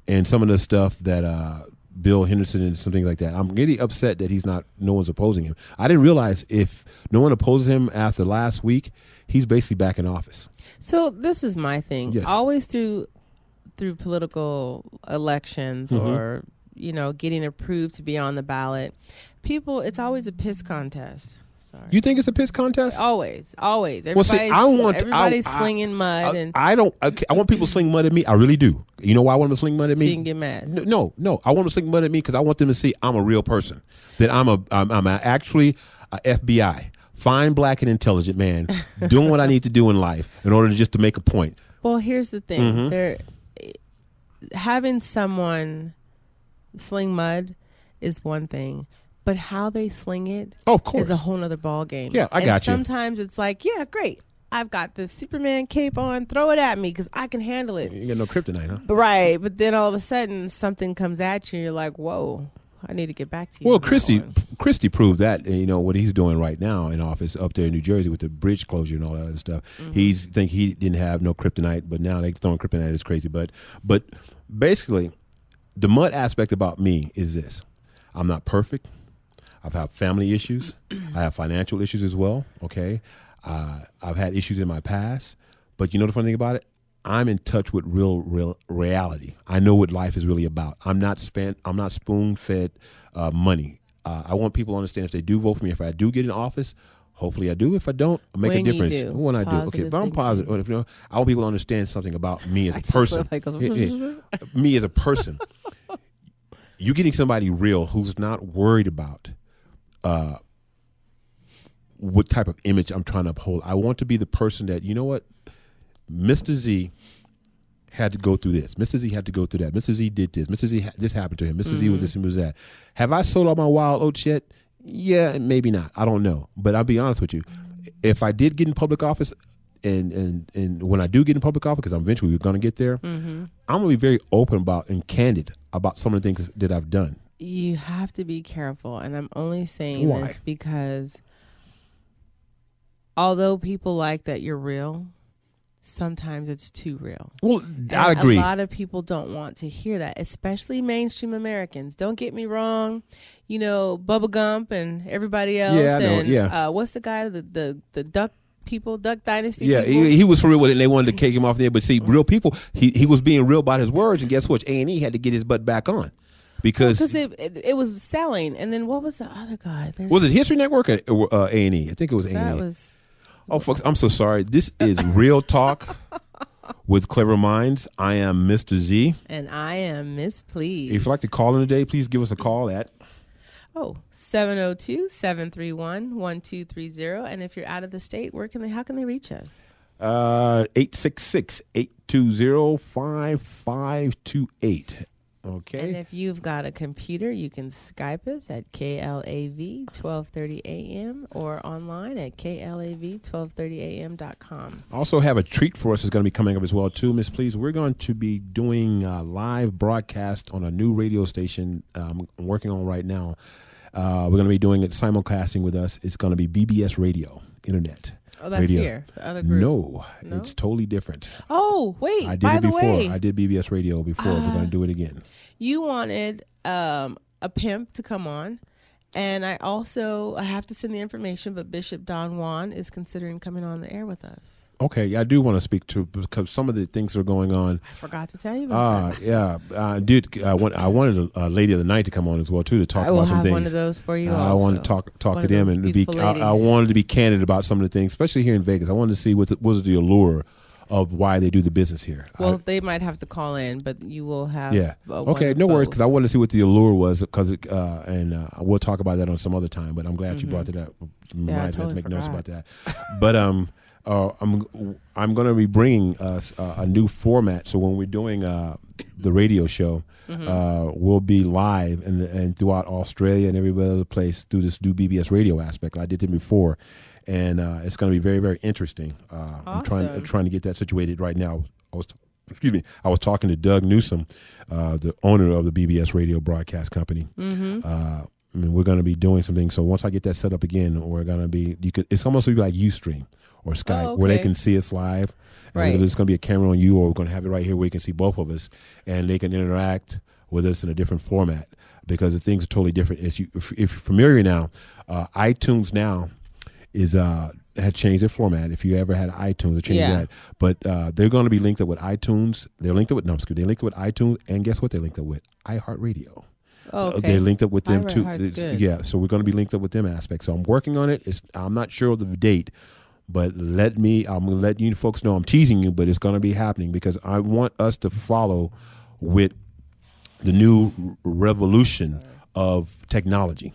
[SPEAKER 4] And some of the stuff that Bill Henderson and some things like that. I'm really upset that no one's opposing him. I didn't realize if no one opposes him after last week, he's basically back in office.
[SPEAKER 3] So this is my thing.
[SPEAKER 4] Yes.
[SPEAKER 3] Always through political elections or, getting approved to be on the ballot, People, it's always a piss contest. Sorry.
[SPEAKER 4] You think it's a piss contest?
[SPEAKER 3] Always.
[SPEAKER 4] Everybody's
[SPEAKER 3] slinging mud.
[SPEAKER 4] I want people to sling mud at me. I really do. You know why I want them to sling mud at me?
[SPEAKER 3] So you can get mad.
[SPEAKER 4] No. I want them to sling mud at me because I want them to see I'm a real person. That I'm actually a FBI, fine, black, and intelligent man doing what I need to do in life in order to make a point.
[SPEAKER 3] Well, here's the thing. Having someone sling mud is one thing. But how they sling it is a whole nother ball game.
[SPEAKER 4] Yeah, I got you.
[SPEAKER 3] Sometimes it's like, yeah, great. I've got this Superman cape on. Throw it at me because I can handle it.
[SPEAKER 4] You got no kryptonite, huh?
[SPEAKER 3] Right. But then all of a sudden something comes at you and you're like, whoa, I need to get back to you.
[SPEAKER 4] Well, Christie proved that, what he's doing right now in office up there in New Jersey with the bridge closure and all that other stuff. Mm-hmm. He didn't have no kryptonite, but now they're throwing kryptonite. It's crazy. But basically, the mud aspect about me is this. I'm not perfect. I've had family issues. I have financial issues as well. Okay, I've had issues in my past, but you know the funny thing about it, I'm in touch with real reality. I know what life is really about. I'm not spoon-fed money. I want people to understand if they do vote for me, if I do get in office, hopefully I do. If I don't, I'll make a difference.
[SPEAKER 3] When
[SPEAKER 4] I do, okay. But I'm positive. I want people to understand something about me as a person. Me as a person. You getting somebody real who's not worried about what type of image I'm trying to uphold. I want to be the person that, you know what, Mr. Z had to go through this. Mr. Z had to go through that. Mr. Z did this. Mr. Z, this happened to him. Mr. Z was this and was that. Have I sold all my wild oat shit? Yeah, maybe not. I don't know. But I'll be honest with you. If I did get in public office, and when I do get in public office, because I'm eventually going to get there, I'm going to be very open about and candid about some of the things that I've done.
[SPEAKER 3] You have to be careful, and I'm only saying this because although people like that you're real, sometimes it's too real.
[SPEAKER 4] Well, I agree.
[SPEAKER 3] A lot of people don't want to hear that, especially mainstream Americans. Don't get me wrong. Bubba Gump and everybody else.
[SPEAKER 4] Yeah, I know.
[SPEAKER 3] And, what's the guy, the Duck people, Duck Dynasty
[SPEAKER 4] people? He was for real with it, and they wanted to kick him off there. But see, real people, he was being real about his words, and guess what? A&E had to get his butt back on. Because
[SPEAKER 3] it was selling. And then what was the other guy?
[SPEAKER 4] Was it History Network or A&E? I think it was A&E. Oh, folks, I'm so sorry. This is Real Talk with Clever Minds. I am Mr. Z.
[SPEAKER 3] And I am Miss Please.
[SPEAKER 4] If you'd like to call in today, please give us a call at
[SPEAKER 3] 702-731-1230. And if you're out of the state, how can they reach us?
[SPEAKER 4] 866-820-5528. Okay.
[SPEAKER 3] And if you've got a computer, you can Skype us at KLAV 1230 AM or online at KLAV1230am.com.
[SPEAKER 4] Also have a treat for us that's going to be coming up as well, too, Miss Please. We're going to be doing a live broadcast on a new radio station I'm working on right now. We're going to be doing it simulcasting with us. It's going to be BBS Radio, Internet.
[SPEAKER 3] Oh, that's
[SPEAKER 4] radio.
[SPEAKER 3] Here, the other group.
[SPEAKER 4] No, it's totally different.
[SPEAKER 3] Oh, wait,
[SPEAKER 4] I did it before. I did BBS Radio before. We're going to do it again.
[SPEAKER 3] You wanted a pimp to come on, and I have to send the information, but Bishop Don Juan is considering coming on the air with us.
[SPEAKER 4] Okay, I do want to speak to, because some of the things that are going on.
[SPEAKER 3] I forgot to tell you about that.
[SPEAKER 4] Yeah, I did. I wanted a lady of the night to come on as well too to talk about some things.
[SPEAKER 3] I will have one of those for you.
[SPEAKER 4] I wanted to talk to them and to be. I wanted to be candid about some of the things, especially here in Vegas. I wanted to see what was the allure of why they do the business here.
[SPEAKER 3] Well, they might have to call in, but you will have.
[SPEAKER 4] Yeah. Okay. No worries, because I wanted to see what the allure was, and we'll talk about that on some other time. But I'm glad you brought it up.
[SPEAKER 3] I totally
[SPEAKER 4] make notes about that. But I'm going to be bringing us a new format. So when we're doing the radio show, we'll be live and throughout Australia and every other place through this new BBS radio aspect. I did it before, and it's going to be very, very interesting.
[SPEAKER 3] Awesome.
[SPEAKER 4] I'm trying to get that situated right now. I was talking to Doug Newsom, the owner of the BBS radio broadcast company. We're going to be doing some things. So once I get that set up again, we're going to be. It's almost like Ustream or Skype, where they can see us live. And there's going to be a camera on you, or we're going to have it right here where you can see both of us, and they can interact with us in a different format, because the things are totally different. If you're familiar now, iTunes now had changed their format. If you ever had iTunes, they changed that. But they're going to be linked up with iTunes. They're linked up with iTunes, and guess what? They're linked up with iHeartRadio.
[SPEAKER 3] Okay.
[SPEAKER 4] They're linked up with them too.
[SPEAKER 3] Yeah,
[SPEAKER 4] so we're going to be linked up with them aspects. So I'm working on it. I'm not sure of the date, but I'm going to let you folks know I'm teasing you, but it's going to be happening because I want us to follow with the new revolution of technology.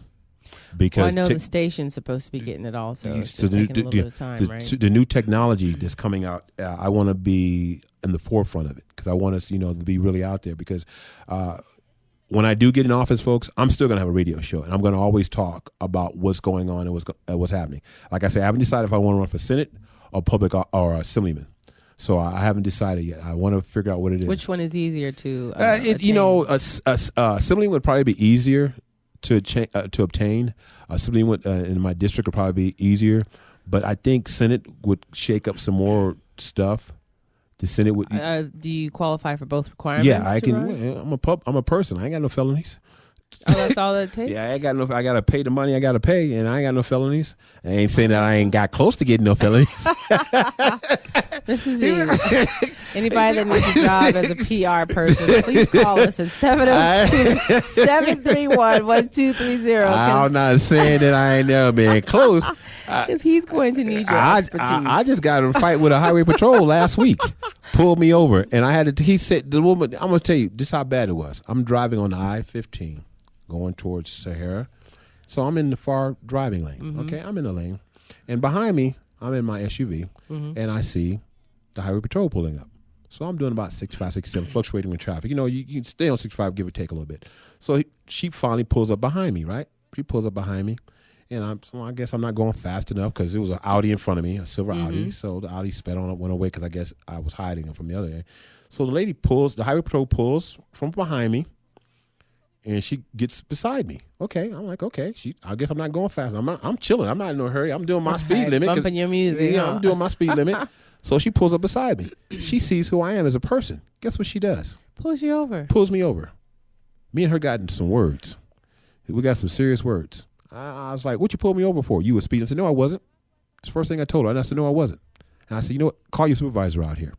[SPEAKER 4] Because
[SPEAKER 3] I know the station's supposed to be getting it also. It's just taking a little bit of time, right?
[SPEAKER 4] The new technology that's coming out, I want to be in the forefront of it because I want us, to be really out there. Because when I do get in office, folks, I'm still going to have a radio show, and I'm going to always talk about what's going on and what's happening. Like I said, I haven't decided if I want to run for Senate or public or assemblyman. So I haven't decided yet. I want to figure out what it is.
[SPEAKER 3] Which one is easier to?
[SPEAKER 4] Assemblyman would probably be easier to obtain. Assemblyman in my district would probably be easier, but I think Senate would shake up some more stuff. The Senate would.
[SPEAKER 3] Do you qualify for both requirements?
[SPEAKER 4] Yeah, I can. I'm a person. I ain't got no felonies.
[SPEAKER 3] Oh, that's all that takes?
[SPEAKER 4] Yeah, I ain't got no. I gotta pay the money I gotta pay, and I ain't got no felonies. I ain't saying that I ain't got close to getting no felonies.
[SPEAKER 3] This is it. Anybody that needs a job as a PR person, please call us at 702-731-1230.
[SPEAKER 4] I'm not saying that I ain't never been close.
[SPEAKER 3] Because he's going to need your expertise.
[SPEAKER 4] I just got in a fight with a highway patrol last week. Pulled me over, and I had to. He said, "The woman." I'm gonna tell you just how bad it was. I'm driving on the I-15, going towards Sahara, so I'm in the far driving lane. Mm-hmm. Okay, I'm in the lane, and behind me, I'm in my SUV, and I see the highway patrol pulling up. So I'm doing about 65, 67, fluctuating with traffic. You can stay on 65, give or take a little bit. So she finally pulls up behind me. Right? She pulls up behind me. And I guess I'm not going fast enough because there was an Audi in front of me, a silver Audi. So the Audi sped on up, went away because I guess I was hiding him from the other end. So the highway patrol pulls from behind me, and she gets beside me. Okay, I'm like, okay. I guess I'm not going fast. I'm chilling. I'm not in no hurry. I'm doing my speed limit.
[SPEAKER 3] Bumping your music.
[SPEAKER 4] Yeah, I'm doing my speed limit. So she pulls up beside me. She sees who I am as a person. Guess what she does?
[SPEAKER 3] Pulls you over.
[SPEAKER 4] Pulls me over. Me and her got into some words. We got some serious words. I was like, what you pulled me over for? You were speeding. I said, no, I wasn't. It's the first thing I told her. And I said, no, I wasn't. And I said, you know what? Call your supervisor out here.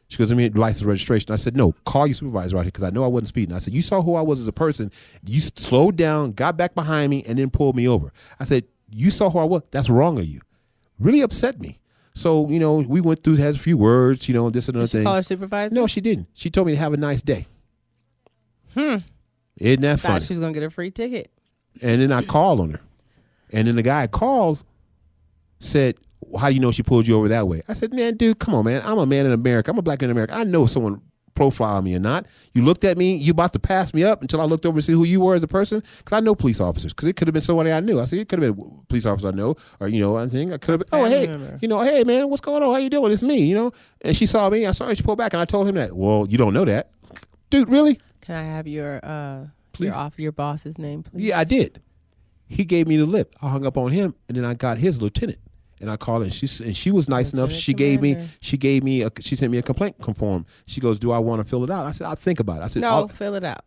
[SPEAKER 4] She goes, I mean, license registration. I said, no, call your supervisor out here because I know I wasn't speeding. I said, you saw who I was as a person. You slowed down, got back behind me, and then pulled me over. I said, you saw who I was. That's wrong of you. Really upset me. So, we went through, had a few words, this and another thing.
[SPEAKER 3] Did she call her supervisor?
[SPEAKER 4] No, she didn't. She told me to have a nice day. Isn't that funny?
[SPEAKER 3] Thought she was going to get a free ticket.
[SPEAKER 4] And then I called on her. And then the guy I called said, how do you know she pulled you over that way? I said, man, dude, come on, man. I'm a man in America. I'm a black man in America. I know if someone profiled me or not. You looked at me. You about to pass me up until I looked over to see who you were as a person. Because I know police officers. Because it could have been somebody I knew. I said, it could have been a police officer I know. Or, I think I could have been, hey, man, what's going on? How you doing? It's me, And she saw me. I saw her. She pulled back. And I told him that. Well, you don't know that. Dude, really?
[SPEAKER 3] Can I have your boss's name, please?
[SPEAKER 4] Yeah, I did. He gave me the lip. I hung up on him, and then I got his lieutenant. And I called her, and she was nice enough. She sent me a complaint form. She goes, do I want to fill it out? I said, I'll think about it. I said,
[SPEAKER 3] no, fill it out.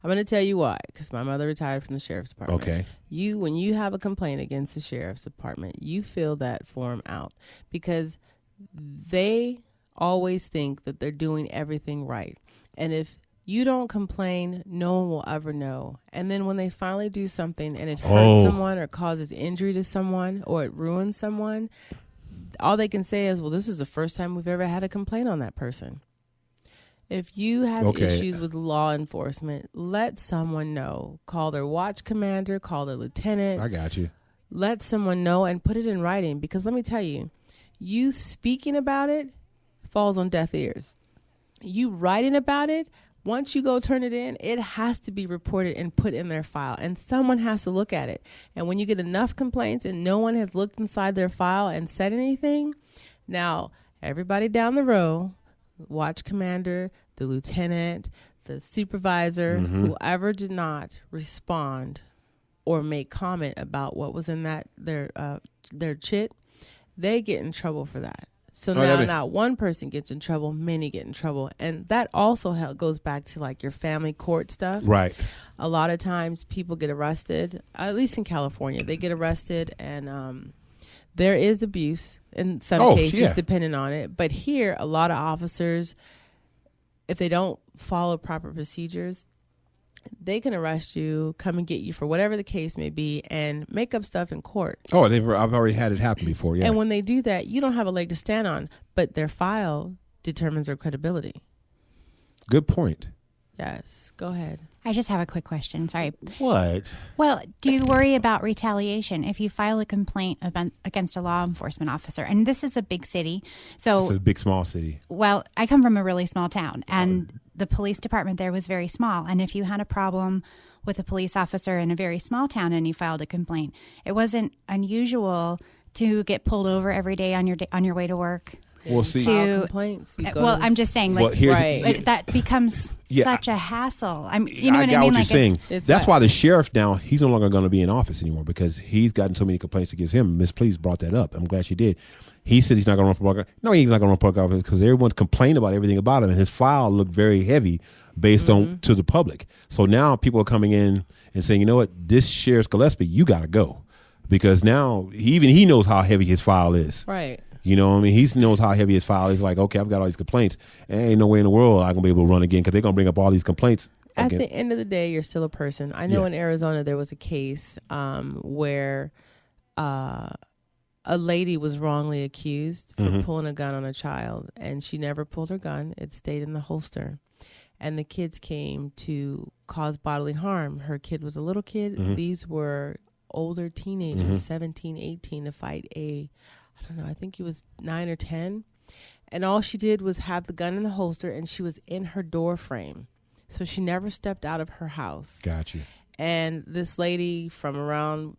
[SPEAKER 3] I'm going to tell you why, because my mother retired from the sheriff's department.
[SPEAKER 4] Okay.
[SPEAKER 3] When you have a complaint against the sheriff's department, you fill that form out because they always think that they're doing everything right. And if you don't complain, no one will ever know. And then when they finally do something and it hurts someone or causes injury to someone or it ruins someone, all they can say is, well, this is the first time we've ever had a complaint on that person. If you have issues with law enforcement, let someone know. Call their watch commander, call their lieutenant.
[SPEAKER 4] I got you.
[SPEAKER 3] Let someone know and put it in writing, because let me tell you, you speaking about it falls on deaf ears. You writing about it, once you go turn it in, it has to be reported and put in their file, and someone has to look at it. And when you get enough complaints and no one has looked inside their file and said anything, now everybody down the row, watch commander, the lieutenant, the supervisor, whoever did not respond or make comment about what was in that their chit, they get in trouble for that. So now not one person gets in trouble, many get in trouble. And that also goes back to like your family court stuff.
[SPEAKER 4] Right.
[SPEAKER 3] A lot of times people get arrested, at least in California, they get arrested and there is abuse in some cases depending on it. But here, a lot of officers, if they don't follow proper procedures, they can arrest you, come and get you for whatever the case may be, and make up stuff in court.
[SPEAKER 4] Oh, I've already had it happen before, yeah.
[SPEAKER 3] And when they do that, you don't have a leg to stand on, but their file determines their credibility.
[SPEAKER 4] Good point.
[SPEAKER 3] Yes, go ahead.
[SPEAKER 2] I just have a quick question. Sorry.
[SPEAKER 4] What?
[SPEAKER 2] Well, do you worry about retaliation if you file a complaint against a law enforcement officer? And this is a big city. So
[SPEAKER 4] this is a big, small city.
[SPEAKER 2] Well, I come from a really small town, and the police department there was very small. And if you had a problem with a police officer in a very small town and you filed a complaint, it wasn't unusual to get pulled over every day on your way to work.
[SPEAKER 4] Well, see,
[SPEAKER 3] complaints.
[SPEAKER 2] I'm just saying, like, that becomes such a hassle. You know what I mean?
[SPEAKER 4] What you're
[SPEAKER 2] like
[SPEAKER 4] saying. That's why the sheriff now, he's no longer going to be in office anymore because he's gotten so many complaints against him. Miss Please brought that up. I'm glad she did. He says he's not going to run for public office. No, he's not going to run for public office because everyone's complaining about everything about him, and his file looked very heavy based on to the public. So now people are coming in and saying, you know what, this Sheriff Gillespie, you got to go because now he knows how heavy his file is.
[SPEAKER 3] Right.
[SPEAKER 4] You know what I mean? He knows how heavy his file is. Like, okay, I've got all these complaints. Ain't no way in the world I'm going to be able to run again because they're going to bring up all these complaints.
[SPEAKER 3] At the end of the day, you're still a person. I know in Arizona there was a case where a lady was wrongly accused for pulling a gun on a child, and she never pulled her gun. It stayed in the holster. And the kids came to cause bodily harm. Her kid was a little kid. These were older teenagers, 17, 18, to fight I don't know, I think he was 9 or 10. And all she did was have the gun in the holster, and she was in her door frame. So she never stepped out of her house.
[SPEAKER 4] Got you.
[SPEAKER 3] And this lady from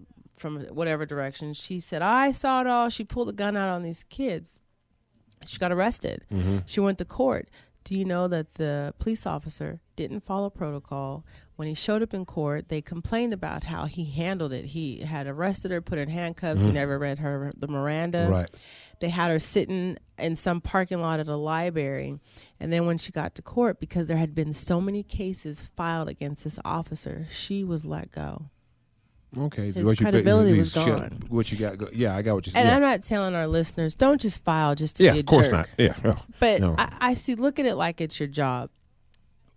[SPEAKER 3] whatever direction, she said, I saw it all. She pulled the gun out on these kids. She got arrested. She went to court. Do you know that the police officer didn't follow protocol? When he showed up in court, they complained about how he handled it. He had arrested her, put her in handcuffs. He never read her the Miranda.
[SPEAKER 4] Right.
[SPEAKER 3] They had her sitting in some parking lot at a library. And then when she got to court, because there had been so many cases filed against this officer, she was let go.
[SPEAKER 4] Okay.
[SPEAKER 3] His credibility was gone.
[SPEAKER 4] What you got? Yeah, I got what you said.
[SPEAKER 3] And I'm not telling our listeners, don't just file just to be a jerk.
[SPEAKER 4] Yeah, of course not. Yeah. No,
[SPEAKER 3] but
[SPEAKER 4] no.
[SPEAKER 3] I see, look at it like it's your job.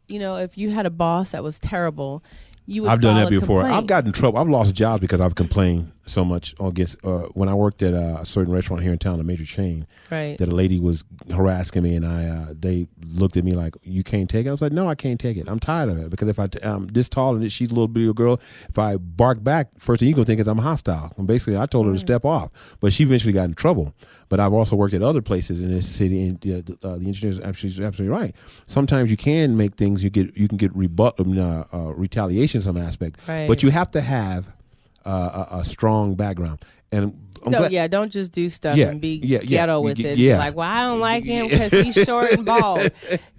[SPEAKER 3] You know, if you had a boss that was terrible, you would
[SPEAKER 4] I've done that
[SPEAKER 3] file a
[SPEAKER 4] before.
[SPEAKER 3] complaint.
[SPEAKER 4] I've gotten in trouble. I've lost jobs because I've complained so much against when I worked at a certain restaurant here in town, a major chain.
[SPEAKER 3] Right.
[SPEAKER 4] That a lady was harassing me, and they looked at me like, "You can't take it." I was like, "No, I can't take it. I'm tired of it because if I'm this tall and she's a little bitty girl, if I bark back, first thing you gonna think is I'm hostile." And basically, I told her to step off, but she eventually got in trouble. But I've also worked at other places in this city, and the engineer's absolutely right. Sometimes you can make things you can get retaliation in some aspect,
[SPEAKER 3] right.
[SPEAKER 4] But you have to have a strong background. And
[SPEAKER 3] don't just do stuff and be ghetto with it.
[SPEAKER 4] Yeah.
[SPEAKER 3] Like, well, I don't like him because he's short and bald.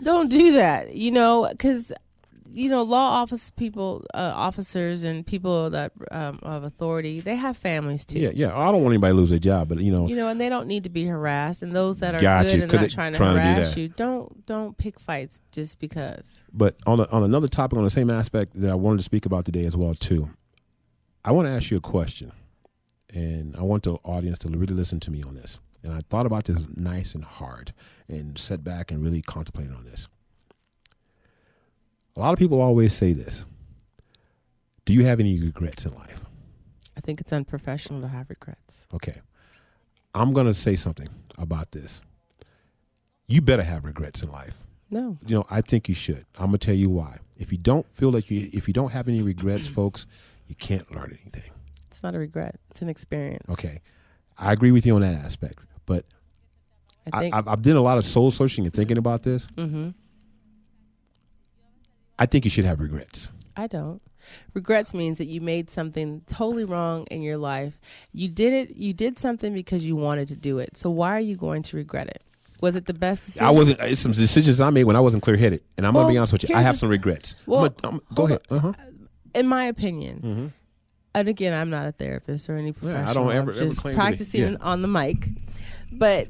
[SPEAKER 3] Don't do that, because law officers and people that of authority, they have families too.
[SPEAKER 4] Yeah. I don't want anybody to lose their job, but
[SPEAKER 3] and they don't need to be harassed. And those that are good and not trying to harass you, don't pick fights just because.
[SPEAKER 4] But on another topic, on the same aspect that I wanted to speak about today as well too, I want to ask you a question, and I want the audience to really listen to me on this. And I thought about this nice and hard, and sat back and really contemplated on this. A lot of people always say this. Do you have any regrets in life?
[SPEAKER 3] I think it's unprofessional to have regrets.
[SPEAKER 4] Okay. I'm going to say something about this. You better have regrets in life.
[SPEAKER 3] No.
[SPEAKER 4] I think you should. I'm going to tell you why. If you don't have any regrets, folks, you can't learn anything.
[SPEAKER 3] It's not a regret. It's an experience.
[SPEAKER 4] Okay. I agree with you on that aspect. But I've done a lot of soul searching and thinking about this.
[SPEAKER 3] Mm-hmm.
[SPEAKER 4] I think you should have regrets.
[SPEAKER 3] I don't. Regrets means that you made something totally wrong in your life. You did something because you wanted to do it. So why are you going to regret it? Was it the best decision?
[SPEAKER 4] It's some decisions I made when I wasn't clear-headed. And I'm going to be honest with you. I have some regrets.
[SPEAKER 3] Well,
[SPEAKER 4] go ahead.
[SPEAKER 3] In my opinion, and again, I'm not a therapist or any professional.
[SPEAKER 4] Yeah, I don't ever
[SPEAKER 3] just
[SPEAKER 4] claim
[SPEAKER 3] practicing
[SPEAKER 4] to be. Yeah.
[SPEAKER 3] on the mic. But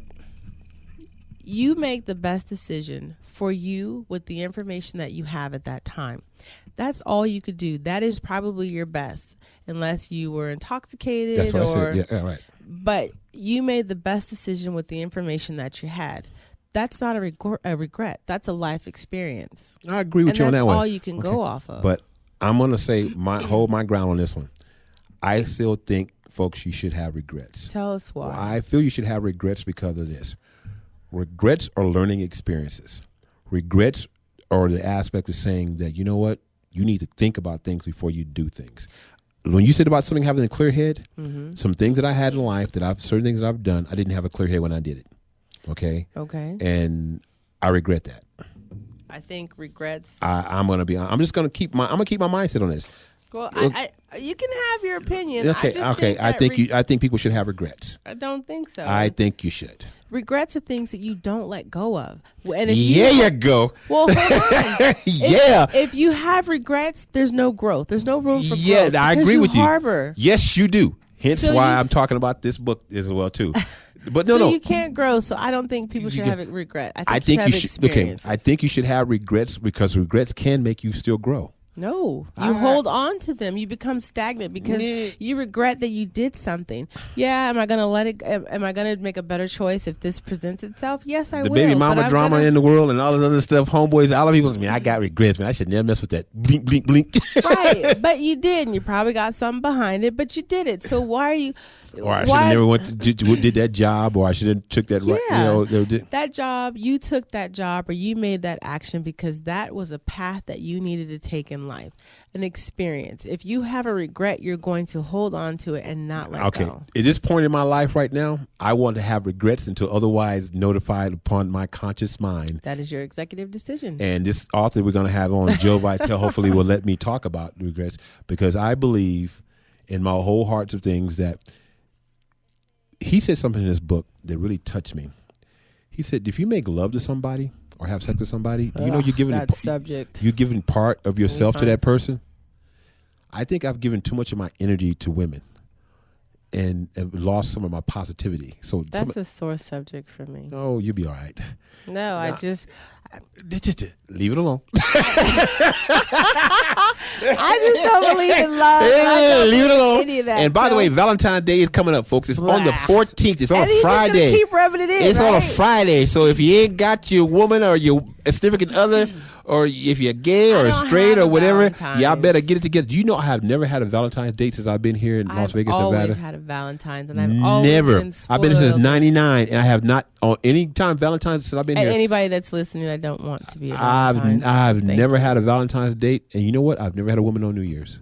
[SPEAKER 3] you make the best decision for you with the information that you have at that time. That's all you could do. That is probably your best, unless you were intoxicated.
[SPEAKER 4] That's what I said. Yeah, right.
[SPEAKER 3] But you made the best decision with the information that you had. That's not a regret. That's a life experience.
[SPEAKER 4] I agree with you on that one.
[SPEAKER 3] That's all you can go off of.
[SPEAKER 4] But I'm going to say hold my ground on this one. I still think, folks, you should have regrets.
[SPEAKER 3] Tell us why.
[SPEAKER 4] Well, I feel you should have regrets because of this. Regrets are learning experiences. Regrets are the aspect of saying that, you know what, you need to think about things before you do things. When you said about something having a clear head, some things that I had in life, certain things that I've done, I didn't have a clear head when I did it. Okay?
[SPEAKER 3] Okay.
[SPEAKER 4] And I regret that.
[SPEAKER 3] I think regrets.
[SPEAKER 4] I'm going to keep my mindset on this.
[SPEAKER 3] Well, you can have your opinion.
[SPEAKER 4] Okay. I think people should have regrets.
[SPEAKER 3] I don't think so.
[SPEAKER 4] I think you should.
[SPEAKER 3] Regrets are things that you don't let go of. And if
[SPEAKER 4] you go.
[SPEAKER 3] Well, hold on.
[SPEAKER 4] Yeah.
[SPEAKER 3] If you have regrets, there's no growth. There's no room for growth.
[SPEAKER 4] Yeah, I agree with you.
[SPEAKER 3] Harbor.
[SPEAKER 4] Yes, you do. Hence why I'm talking about this book as well too. But no.
[SPEAKER 3] You can't grow. So I don't think people should have a regret. I think you should. Okay,
[SPEAKER 4] I think you should have regrets because regrets can make you still grow.
[SPEAKER 3] No, you hold on to them. You become stagnant because you regret that you did something. Yeah, am I going to let it? Am I going to make a better choice if this presents itself? Yes, I will.
[SPEAKER 4] The baby mama drama in the world and all this other stuff. Homeboys, all of people. I got regrets, man. I should never mess with that. Blink, blink, blink.
[SPEAKER 3] Right, but you did, and you probably got something behind it, but you did it. So why are you?
[SPEAKER 4] Or I should have never did that job, or I should have took that right.
[SPEAKER 3] That job, you took that job, or you made that action because that was a path that you needed to take in life, an experience. If you have a regret, you're going to hold on to it and not let go.
[SPEAKER 4] Okay, at this point in my life right now, I want to have regrets until otherwise notified upon my conscious mind.
[SPEAKER 3] That is your executive decision.
[SPEAKER 4] And this author we're going to have on, Joe Vitale, hopefully will let me talk about regrets because I believe in my whole heart of things that. He said something in his book that really touched me. He said, if you make love to somebody or have sex with somebody, you're giving part of yourself to that person. I think I've given too much of my energy to women and lost some of my positivity. So
[SPEAKER 3] that's a sore subject for me.
[SPEAKER 4] Oh, you'll be all right.
[SPEAKER 3] No, I just
[SPEAKER 4] leave it alone.
[SPEAKER 3] I just don't believe in love.
[SPEAKER 4] Leave it alone. And by the way, Valentine's Day is coming up, folks. It's on the 14th. It's on a Friday.
[SPEAKER 3] Keep rubbing it in.
[SPEAKER 4] It's on a Friday. So if you ain't got your woman or your significant other, or if you're gay or straight or whatever, y'all better get it together. Do you know I have never had a Valentine's date since I've been here in Las Vegas, Nevada?
[SPEAKER 3] I've always had a Valentine's, and I've always been spoiled.
[SPEAKER 4] I've been here since '99, and I have not on any time Valentine's since I've been here.
[SPEAKER 3] Anybody that's listening, I don't want to be a Valentine's.
[SPEAKER 4] I've never had a Valentine's date, and you know what? I've never had a woman on New Year's.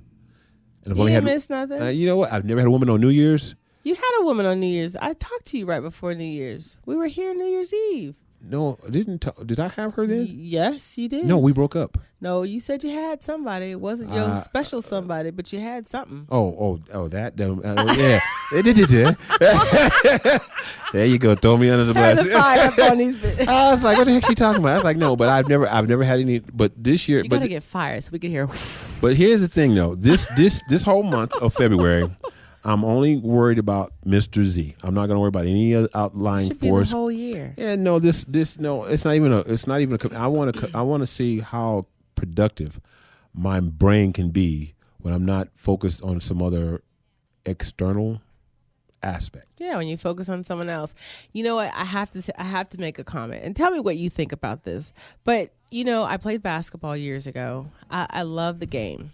[SPEAKER 3] And you didn't miss nothing?
[SPEAKER 4] You know what? I've never had a woman on New Year's.
[SPEAKER 3] You had a woman on New Year's. I talked to you right before New Year's. We were here New Year's Eve.
[SPEAKER 4] No, I didn't. Did I have her then?
[SPEAKER 3] Yes, you did.
[SPEAKER 4] No, we broke up.
[SPEAKER 3] No, you said you had somebody. It wasn't your special somebody, but you had something.
[SPEAKER 4] That. Yeah. There you go. Throw me under the bus.
[SPEAKER 3] Turn the fire up on these bitches.
[SPEAKER 4] I was like, what the heck she talking about? I was like, no, but I've never had any. But this year,
[SPEAKER 3] you gotta get fired so we can hear.
[SPEAKER 4] But here's the thing, though. This whole month of February. I'm only worried about Mr. Z. I'm not going to worry about any other outlying
[SPEAKER 3] force.
[SPEAKER 4] Should be
[SPEAKER 3] the whole year.
[SPEAKER 4] Yeah, no, no. It's not even a. I want to see how productive my brain can be when I'm not focused on some other external aspect.
[SPEAKER 3] Yeah, when you focus on someone else. You know what? I have to make a comment and tell me what you think about this. But I played basketball years ago. I love the game,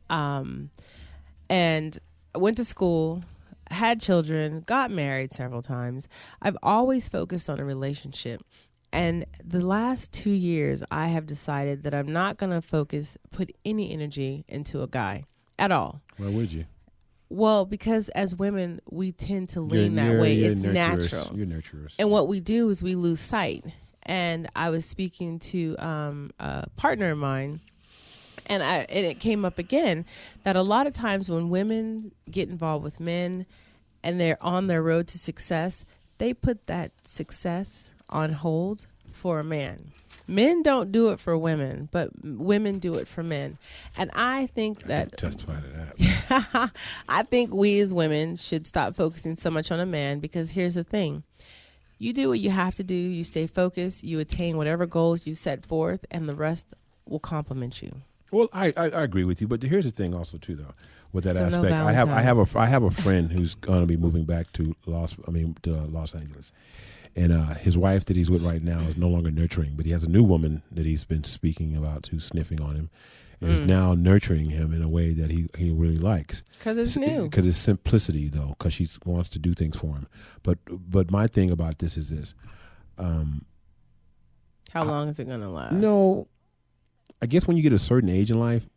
[SPEAKER 3] and I went to school, had children, got married several times. I've always focused on a relationship. And the last 2 years, I have decided that I'm not going to put any energy into a guy at all.
[SPEAKER 4] Why would you?
[SPEAKER 3] Well, because as women, we tend to lean that way. It's natural.
[SPEAKER 4] You're nurturers.
[SPEAKER 3] And what we do is we lose sight. And I was speaking to a partner of mine. And it came up again that a lot of times when women get involved with men and they're on their road to success, they put that success on hold for a man. Men don't do it for women, but women do it for men. And I think that... I can
[SPEAKER 4] testify to that.
[SPEAKER 3] I think we as women should stop focusing so much on a man because here's the thing. You do what you have to do. You stay focused. You attain whatever goals you set forth, and the rest will complement you.
[SPEAKER 4] Well, I agree with you, but here's the thing also too though with that aspect. No, I have a friend who's going to be moving back to Los Angeles, and his wife that he's with right now is no longer nurturing, but he has a new woman that he's been speaking about who's sniffing on him, is now nurturing him in a way that he really likes.
[SPEAKER 3] Because it's new.
[SPEAKER 4] Because it's simplicity, though, because she wants to do things for him. But my thing about this is this.
[SPEAKER 3] How long is it going to last?
[SPEAKER 4] No, I guess when you get a certain age in life,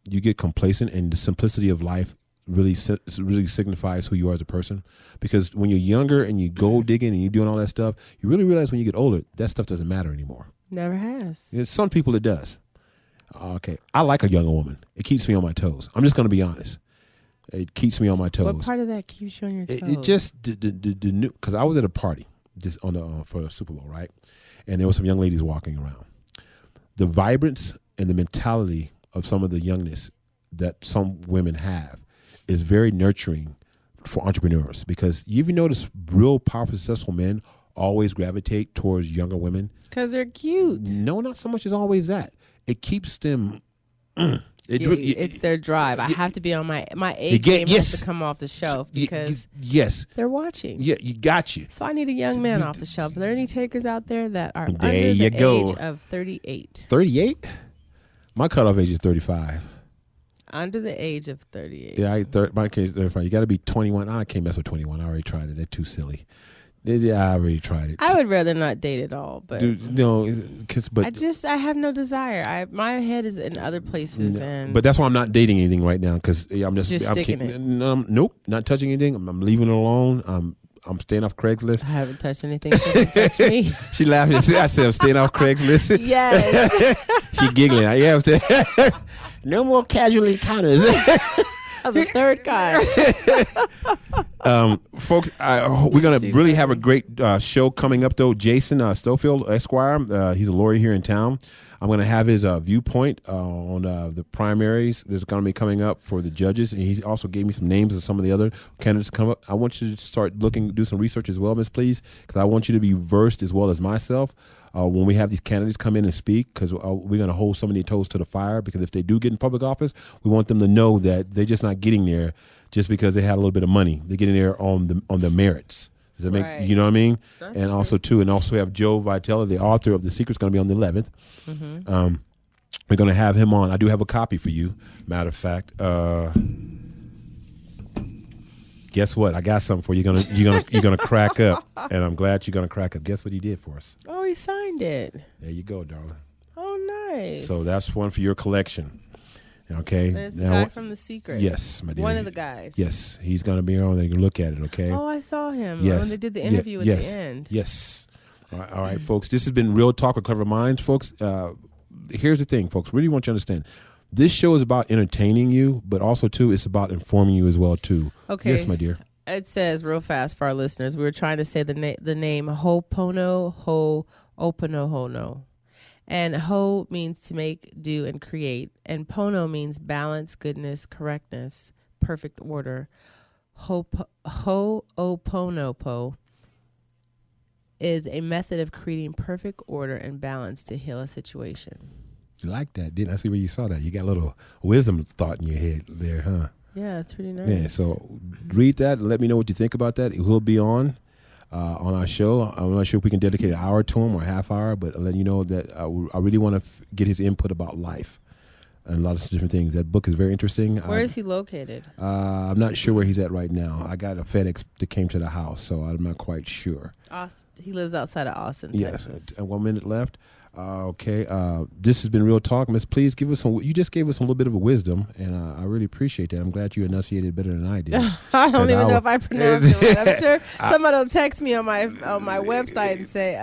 [SPEAKER 4] you get complacent, and the simplicity of life really signifies who you are as a person. Because when you're younger and you gold digging and you're doing all that stuff, you really realize when you get older, that stuff doesn't matter anymore.
[SPEAKER 3] Never has.
[SPEAKER 4] Some people it does. Okay, I like a younger woman. It keeps me on my toes. I'm just going to be honest. It keeps me on my toes.
[SPEAKER 3] What part of that keeps you on your toes?
[SPEAKER 4] It just the new, because I was at a party just on the for the Super Bowl, right? And there were some young ladies walking around. The vibrance and the mentality of some of the youngness that some women have is very nurturing for entrepreneurs, because you even notice real powerful, successful men always gravitate towards younger women.
[SPEAKER 3] Because they're cute.
[SPEAKER 4] No, not so much as always that. It keeps them.
[SPEAKER 3] It's their drive. I have to be on my A game has to come off the shelf because they're watching.
[SPEAKER 4] Yeah, you got you.
[SPEAKER 3] So I need a young man off the shelf. Are there any takers out there that are under the age of 38?
[SPEAKER 4] 38? My cutoff age is 35.
[SPEAKER 3] Under the age of 38.
[SPEAKER 4] Yeah, my case is 35. You got to be 21. I can't mess with 21. I already tried it. They're too silly. Yeah, I already tried it.
[SPEAKER 3] I would rather not date at all, but
[SPEAKER 4] I
[SPEAKER 3] have no desire. My head is in other places,
[SPEAKER 4] but that's why I'm not dating anything right now, because I'm
[SPEAKER 3] sticking it.
[SPEAKER 4] Nope, not touching anything. I'm leaving it alone. I'm staying off Craigslist.
[SPEAKER 3] I haven't touched anything. She hasn't touched me.
[SPEAKER 4] She laughed and said, "I said I'm staying off Craigslist."
[SPEAKER 3] Yes.
[SPEAKER 4] She giggling. Yeah, no more casual encounters.
[SPEAKER 3] The third kind.
[SPEAKER 4] Folks, we're going to really have a great show coming up, though. Jason Stofield, Esquire, he's a lawyer here in town. I'm going to have his viewpoint on the primaries that's going to be coming up for the judges. And he also gave me some names of some of the other candidates to come up. I want you to start do some research as well, Miss Please, because I want you to be versed as well as myself when we have these candidates come in and speak, because we're going to hold some of their toes to the fire, because if they do get in public office, we want them to know that they're just not getting there just because they had a little bit of money. They're getting there on the merits. Does that make you know what I mean? That's and true. Also we have Joe Vitale, the author of The Secret's going to be on the 11th. Mm-hmm. We're going to have him on. I do have a copy for you. Matter of fact, guess what? I got something for you. You're gonna crack up, and I'm glad you're gonna crack up. Guess what he did for us?
[SPEAKER 3] Oh, he signed it.
[SPEAKER 4] There you go, darling.
[SPEAKER 3] Oh, nice.
[SPEAKER 4] So that's one for your collection. Okay.
[SPEAKER 3] It's the guy from The Secret.
[SPEAKER 4] Yes, my dear.
[SPEAKER 3] One of the guys.
[SPEAKER 4] Yes, he's gonna be on there. You can look at it. Okay.
[SPEAKER 3] Oh, I saw him.
[SPEAKER 4] Yes.
[SPEAKER 3] When they did the interview at the end.
[SPEAKER 4] Yes. All right, folks. This has been Real Talk with Clever Minds, folks. Here's the thing, folks. Really want you to understand. This show is about entertaining you, but also, too, it's about informing you as well, too.
[SPEAKER 3] Okay.
[SPEAKER 4] Yes, my dear.
[SPEAKER 3] It says real fast for our listeners. We were trying to say the name Ho'oponopono. And Ho means to make, do, and create. And Pono means balance, goodness, correctness, perfect order. Ho'oponopo is a method of creating perfect order and balance to heal a situation.
[SPEAKER 4] You like that, didn't I? See where you saw that. You got a little wisdom thought in your head there, huh?
[SPEAKER 3] Yeah, it's pretty nice.
[SPEAKER 4] Yeah, so read that and let me know what you think about that. He'll be on our show. I'm not sure if we can dedicate an hour to him or a half hour, but I'll let you know that I really want to get his input about life and a lot of different things. That book is very interesting.
[SPEAKER 3] Where is he located?
[SPEAKER 4] I'm not sure where he's at right now. I got a FedEx that came to the house, so I'm not quite sure.
[SPEAKER 3] Austin. He lives outside of Austin,
[SPEAKER 4] Yes.
[SPEAKER 3] Texas.
[SPEAKER 4] 1 minute left. Okay. This has been Real Talk. Miss, please give us some. You just gave us a little bit of a wisdom, and I really appreciate that. I'm glad you enunciated better than I did.
[SPEAKER 3] I don't even know if I pronounced it right. I'm sure somebody will text me on my website and say,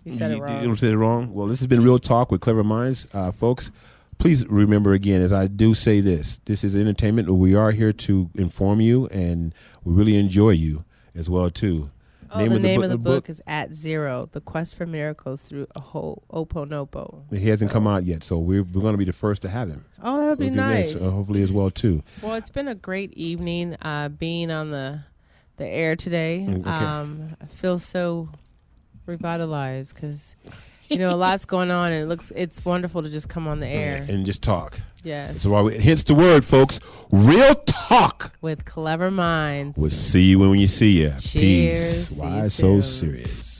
[SPEAKER 3] you said it wrong.
[SPEAKER 4] You said it wrong? Well, this has been Real Talk with Clever Minds. Folks, please remember again, as I do say this is entertainment. We are here to inform you, and we really enjoy you as well, too.
[SPEAKER 3] The name of the book is At Zero, The Quest for Miracles Through Ho'oponopo.
[SPEAKER 4] He hasn't come out yet, so we're going to be the first to have him.
[SPEAKER 3] Oh, that would be nice.
[SPEAKER 4] Hopefully as well, too.
[SPEAKER 3] Well, it's been a great evening being on the air today.
[SPEAKER 4] Okay.
[SPEAKER 3] I feel so revitalized because, a lot's going on, and it's wonderful to just come on the air.
[SPEAKER 4] And just talk.
[SPEAKER 3] Yes.
[SPEAKER 4] So hence the word, folks. Real Talk
[SPEAKER 3] with Clever Minds.
[SPEAKER 4] We'll see you when you see you.
[SPEAKER 3] Cheers.
[SPEAKER 4] Peace. Why so serious?